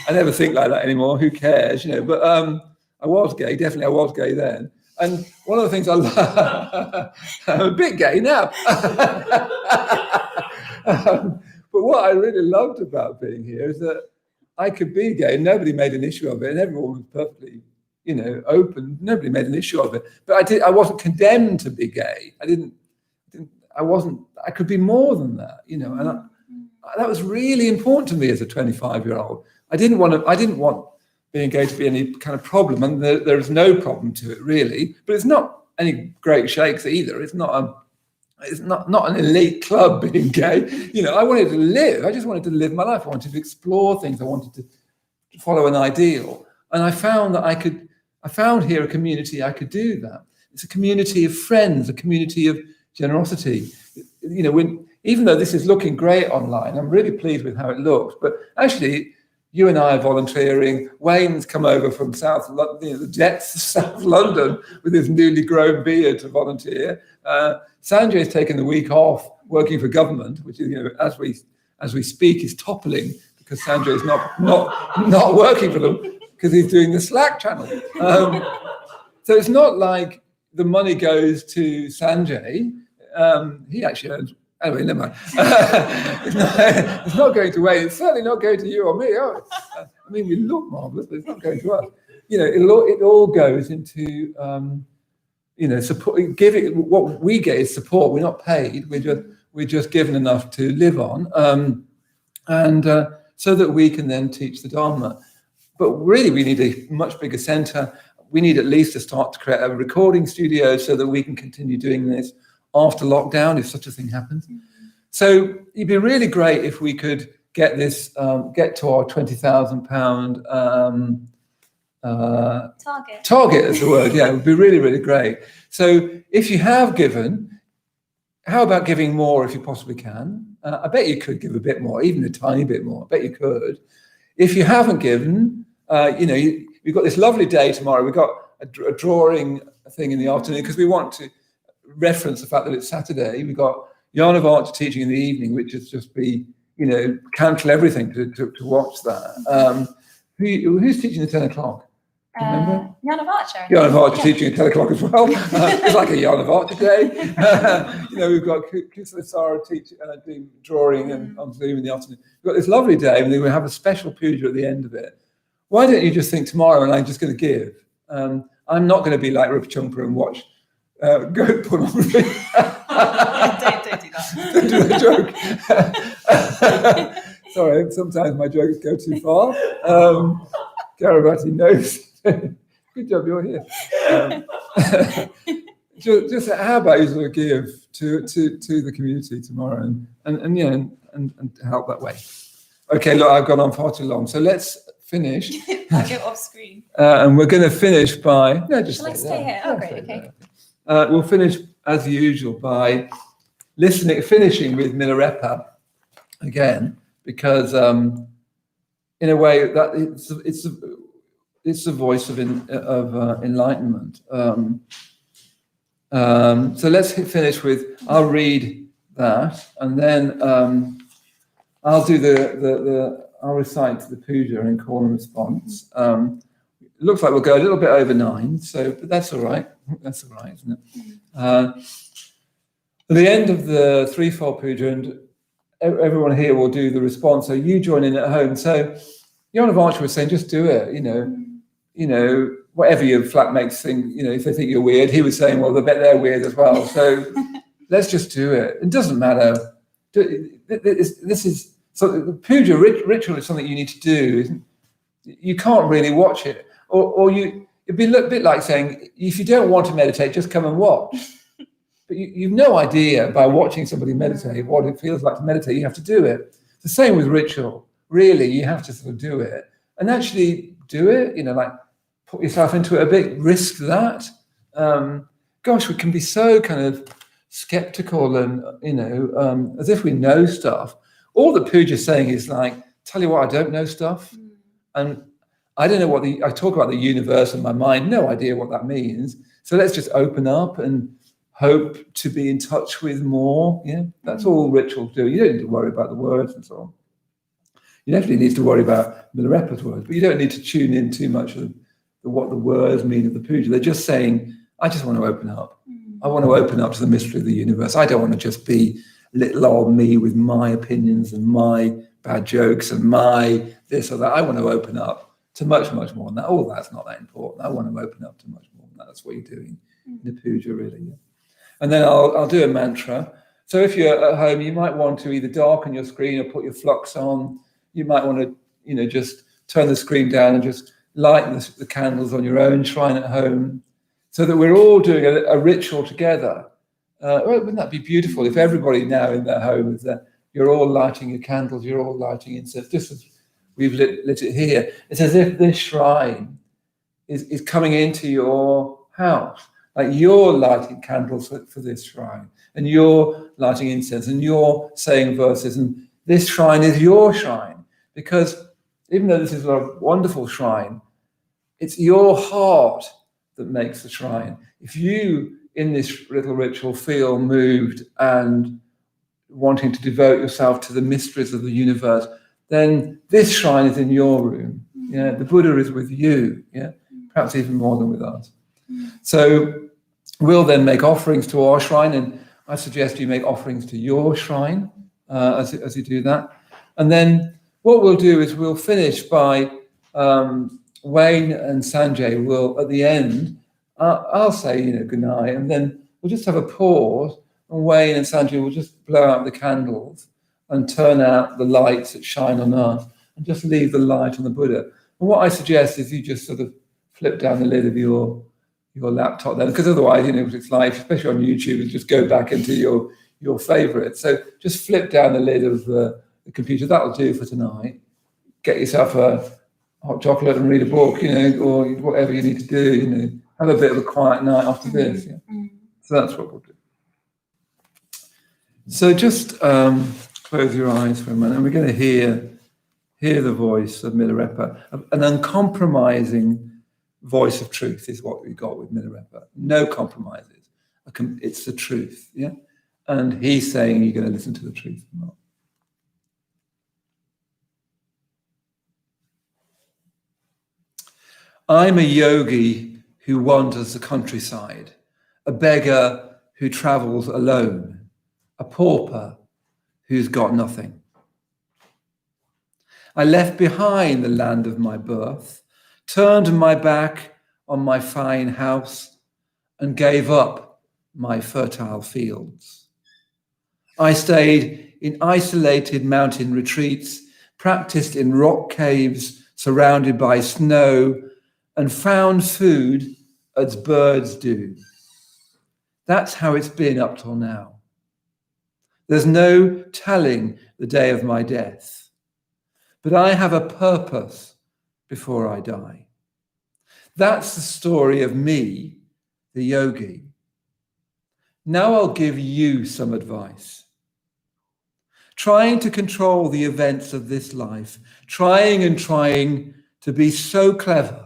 I never think like that anymore. Who cares, But I was gay. Definitely, I was gay then. And one of the things I love, I'm a bit gay now. But what I really loved about being here is that I could be gay, and nobody made an issue of it, and everyone was perfectly, open. Nobody made an issue of it. But I wasn't condemned to be gay. I could be more than that, and that was really important to me as a 25-year-old. I didn't want being gay to be any kind of problem, and there is no problem to it really. But it's not any great shakes either. It's not an elite club being gay. I wanted to live. I just wanted to live my life. I wanted to explore things. I wanted to follow an ideal. And I found that I found here a community I could do that. It's a community of friends, a community of generosity. Even though this is looking great online, I'm really pleased with how it looks. But actually, you and I are volunteering. Wayne's come over from the depths of South London with his newly grown beard to volunteer. Sanjay's taken the week off working for government, which is, as we speak, is toppling because Sanjay's not working for them because he's doing the Slack channel. So it's not like the money goes to Sanjay. He actually earns. Anyway, never mind. It's not going to Wayne. It's certainly not going to you or me. I mean, we look marvellous, but it's not going to us. It all goes into support. What we get is support. We're not paid. We're just given enough to live on, and so that we can then teach the Dharma. But really, we need a much bigger centre. We need at least to start to create a recording studio so that we can continue doing this after lockdown, if such a thing happens. So it'd be really great if we could get this, get to our £20,000 target is the word. Yeah, it would be really, really great. So if you have given, how about giving more if you possibly can? I bet you could give a bit more, even a tiny bit more. I bet you could. If you haven't given, we've got this lovely day tomorrow. We've got a drawing thing in the afternoon because we want to reference the fact that it's Saturday. We've got Yarn of Archer teaching in the evening, which is just be, cancel everything to watch that. Who's teaching at 10 o'clock? Remember? Yarn of Archer. Yarn of Archer teaching at 10 o'clock as well. It's like a Yarn of Archer day. We've got Samsara doing drawing and on Zoom in the afternoon. We've got this lovely day, and then we have a special puja at the end of it. Why don't you just think tomorrow, and I'm just going to give? I'm not going to be like Rupa Chungpa and watch goat pornography. Don't do that. Don't do that joke. Sorry, sometimes my jokes go too far. Garavavati knows. Good job, you're here. Just how about you sort of give to the community tomorrow and help that way. Okay, look, I've gone on far too long, so let's finish. I'll go off screen. And we're going to finish by Shall I stay here? Oh, great. Okay. We'll finish as usual by finishing with Milarepa again, because in a way that it's the voice of enlightenment. So let's finish with. I'll read that, and then I'll do I'll recite the puja and call and response. It looks like we'll go a little bit over 9, but that's all right. That's all right, isn't it? At the end of the Threefold Puja, and everyone here will do the response. So you join in at home. So Yarn of Archer was saying, just do it. Whatever your flatmates think. If they think you're weird, he was saying, well, I bet they're weird as well. So let's just do it. It doesn't matter. This is so the puja ritual is something you need to do. You can't really watch it, or it'd be a bit like saying, if you don't want to meditate, just come and watch. But you've no idea by watching somebody meditate what it feels like to meditate. You have to do it. The same with ritual. Really, you have to sort of do it and actually do it. Like put yourself into it a bit, risk that. Gosh, we can be so kind of skeptical and as if we know stuff. All the puja is saying is like, tell you what, I don't know stuff, and I don't know I talk about the universe in my mind, no idea what that means. So let's just open up and hope to be in touch with more. Yeah, that's all rituals do. You don't need to worry about the words and so on. You definitely need to worry about Milarepa's words, but you don't need to tune in too much of what the words mean of the puja. They're just saying, I just want to open up. I want to open up to the mystery of the universe. I don't want to just be little old me with my opinions and my bad jokes and my this or that. I want to open up to much, much more than that. Oh, that's not that important. I want to open up to much more than that. That's what you're doing in the puja, really. Yeah. And then I'll do a mantra. So if you're at home, you might want to either darken your screen or put your flux on. You might want to, just turn the screen down and just light the candles on your own shrine at home, so that we're all doing a ritual together. Wouldn't that be beautiful if everybody now in their home is there? You're all lighting your candles, you're all lighting incense, just as we've lit it here. It's as if this shrine is coming into your house. Like you're lighting candles for this shrine, and you're lighting incense, and you're saying verses, and this shrine is your shrine. Because even though this is a wonderful shrine, it's your heart that makes the shrine. If you, in this little ritual, feel moved and wanting to devote yourself to the mysteries of the universe, then this shrine is in your room. Yeah, the Buddha is with you. Yeah, perhaps even more than with us. So we'll then make offerings to our shrine, and I suggest you make offerings to your shrine as you do that. And then what we'll do is we'll finish by Wayne and Sanjay will, at the end, I'll say, good night, and then we'll just have a pause, and Wayne and Sanjay will just blow out the candles and turn out the lights that shine on us, and just leave the light on the Buddha. And what I suggest is you just sort of flip down the lid of your laptop then, because otherwise, it's like, especially on YouTube, you just go back into your favourites. So just flip down the lid of the computer. That'll do for tonight. Get yourself a hot chocolate and read a book, or whatever you need to do. Have a bit of a quiet night after this. Yeah? So that's what we'll do. So just close your eyes for a minute, and we're going to hear the voice of Milarepa, an uncompromising voice of truth is what we got with Milarepa. No compromises. It's the truth, yeah? And he's saying you're going to listen to the truth or not. I'm a yogi who wanders the countryside, a beggar who travels alone, a pauper who's got nothing. I left behind the land of my birth, turned my back on my fine house, and gave up my fertile fields. I stayed in isolated mountain retreats, practiced in rock caves surrounded by snow, and found food as birds do. That's how it's been up till now. There's no telling the day of my death, but I have a purpose before I die. That's the story of me, the yogi. Now I'll give you some advice. Trying to control the events of this life, trying to be so clever,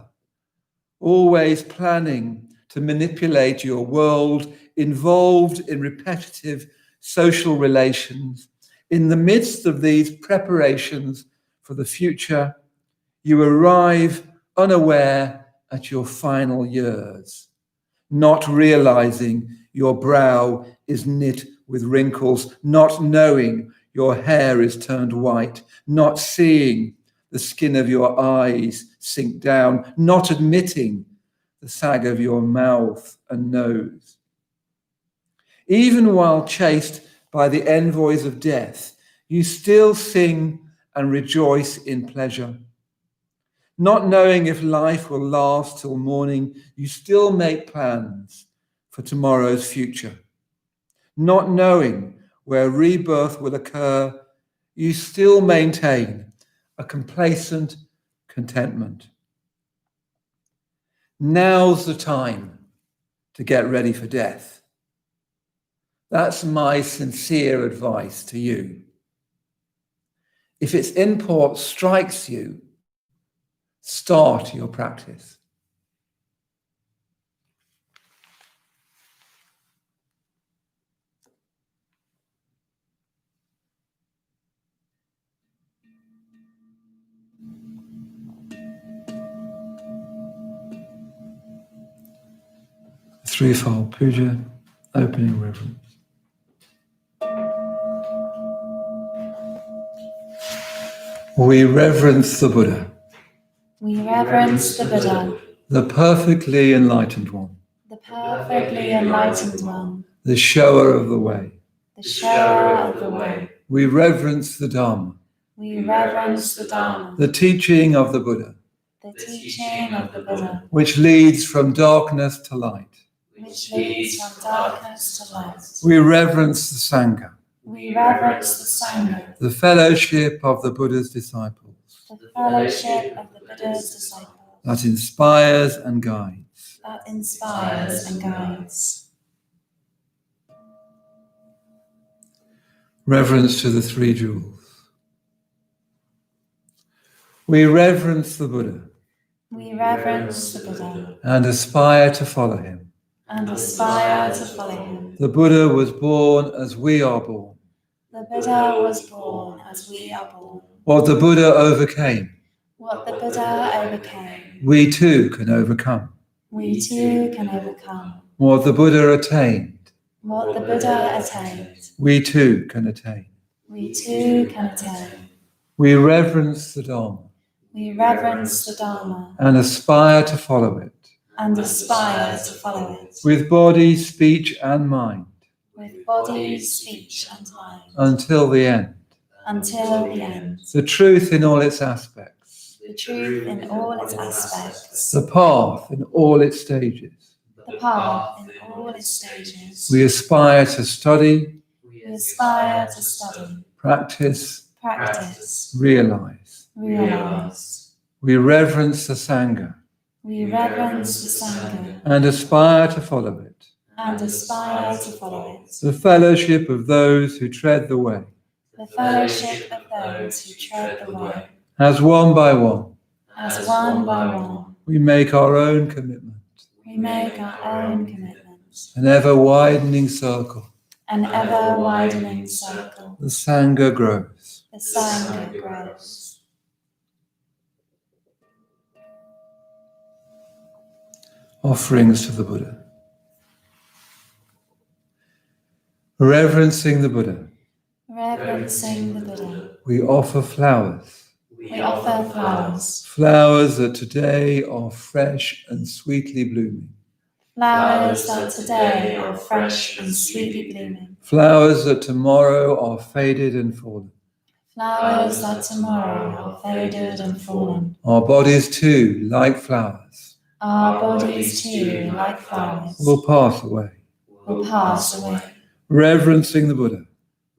always planning to manipulate your world, involved in repetitive social relations. In the midst of these preparations for the future, you arrive unaware at your final years, not realizing your brow is knit with wrinkles, not knowing your hair is turned white, not seeing the skin of your eyes sink down, not admitting the sag of your mouth and nose. Even while chased by the envoys of death, you still sing and rejoice in pleasure. Not knowing if life will last till morning, you still make plans for tomorrow's future. Not knowing where rebirth will occur, you still maintain a complacent contentment. Now's the time to get ready for death. That's my sincere advice to you. If its import strikes you, start your practice. Threefold Puja, opening reverence. We reverence the Buddha. We reverence the Buddha, The perfectly enlightened one. the perfectly enlightened one, The shower of the way. the shower of the way. We reverence the Dharma. We reverence the Dharma, The teaching of the Buddha, the teaching of the Buddha, which leads from darkness to light. which leads from darkness to light. We reverence the Sangha. We reverence the Sangha, The fellowship of the Buddha's disciples. the fellowship of the Buddha's disciples, That inspires and guides. that inspires and guides. Reverence to the three jewels. We reverence the Buddha We reverence the Buddha and aspire to follow him. and aspire to follow him. The Buddha was born as we are born. The Buddha was born as we are born. What the Buddha overcame, What the Buddha overcame, we too can overcome. we too can overcome. What the Buddha attained, What the Buddha attained, we too can attain. we too can attain. We reverence the Dharma We reverence the Dharma and aspire to follow it and aspire to follow it with body, speech, and mind with body, speech, and mind until the end. until the end. The truth in all its aspects, The truth in all its aspects, the path in all its stages, the the path in all its stages. We aspire to study, We aspire to study, practice, practice, realize. realize. We reverence the Sangha We reverence the Sangha and aspire to follow it. and aspire to follow it. The fellowship of those who tread the way. The fellowship of those who tread the way. As one by one, As one by one, we make our own commitment. we make our own commitments. An ever widening circle. An ever widening circle. The Sangha grows. The Sangha grows. Offerings to the Buddha. Reverencing the Buddha, Reverencing the Buddha. we offer flowers. We offer flowers. Flowers that today are fresh and sweetly blooming. Flowers that today are fresh and sweetly blooming. Flowers that tomorrow are faded and fallen. Flowers that tomorrow are faded and fallen. Our bodies too, like flowers, Our bodies too, like flowers, will pass away. will pass away. Reverencing the Buddha,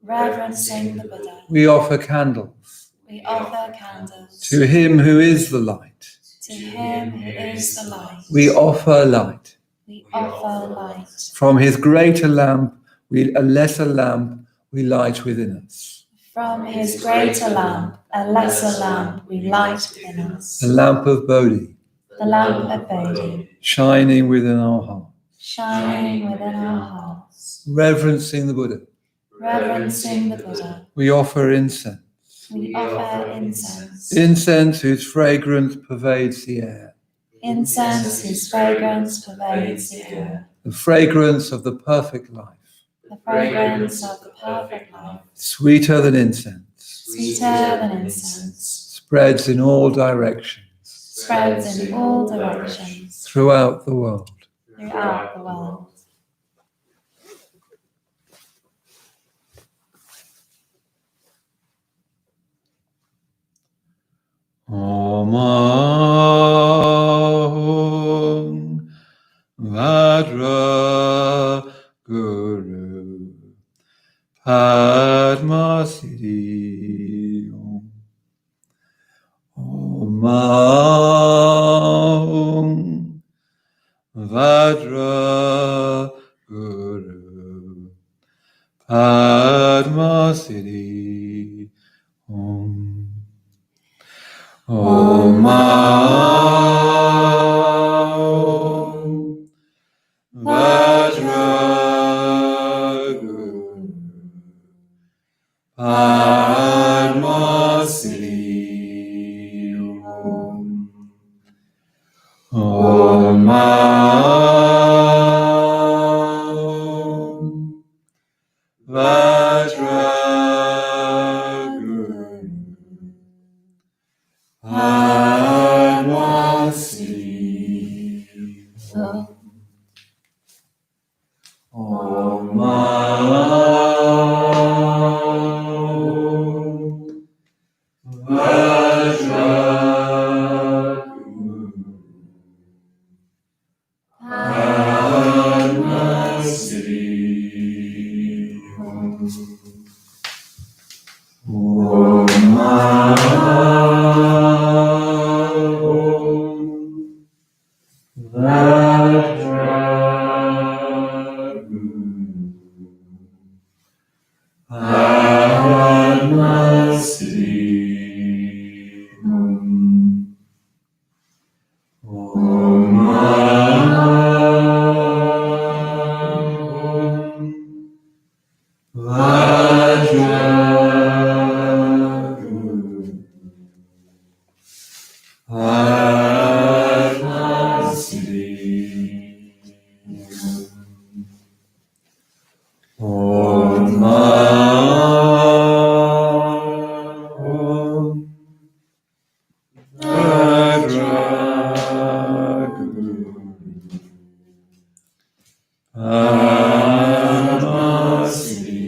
Reverencing the Buddha. we offer candles We offer candles. to Him who is the light. To Him who is the light. We offer light. We offer light. From His greater lamp, a lesser lamp we light within us. From His greater lamp, a lesser lamp we light within us. The lamp of Bodhi, The lamp of Bodhi, shining within our heart. shining within our hearts. Reverencing the Buddha, Reverencing the Buddha, we offer incense. we offer incense. Incense whose fragrance pervades the air. Incense whose fragrance pervades the air. The fragrance of the perfect life. The fragrance of the perfect life. Sweeter than incense. Sweeter than incense. Spreads in all directions. Spreads in all directions. Throughout the world. Throughout the world. Om Vajra Guru Padma Siddhi Om Vajra Guru Padma Siddhi Om Vajra Guru Padma Siddhi Om Vajra Guru Padma Siddhi Om Vajra Guru Padma Siddhi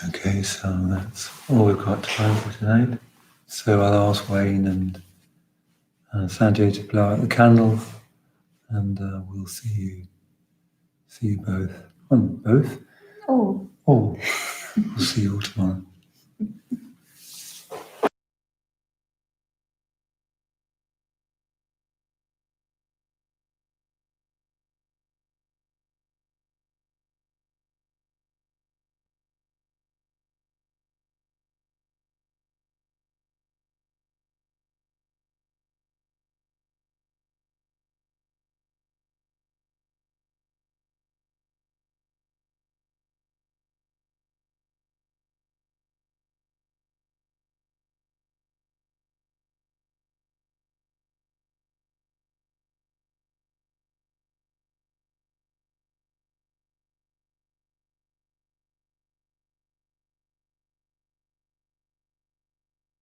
Okay, so that's all we've got time for tonight. So I'll ask Wayne and Sanjay to blow out the candles, and we'll see you both. Both? Oh. Oh. We'll see you all tomorrow.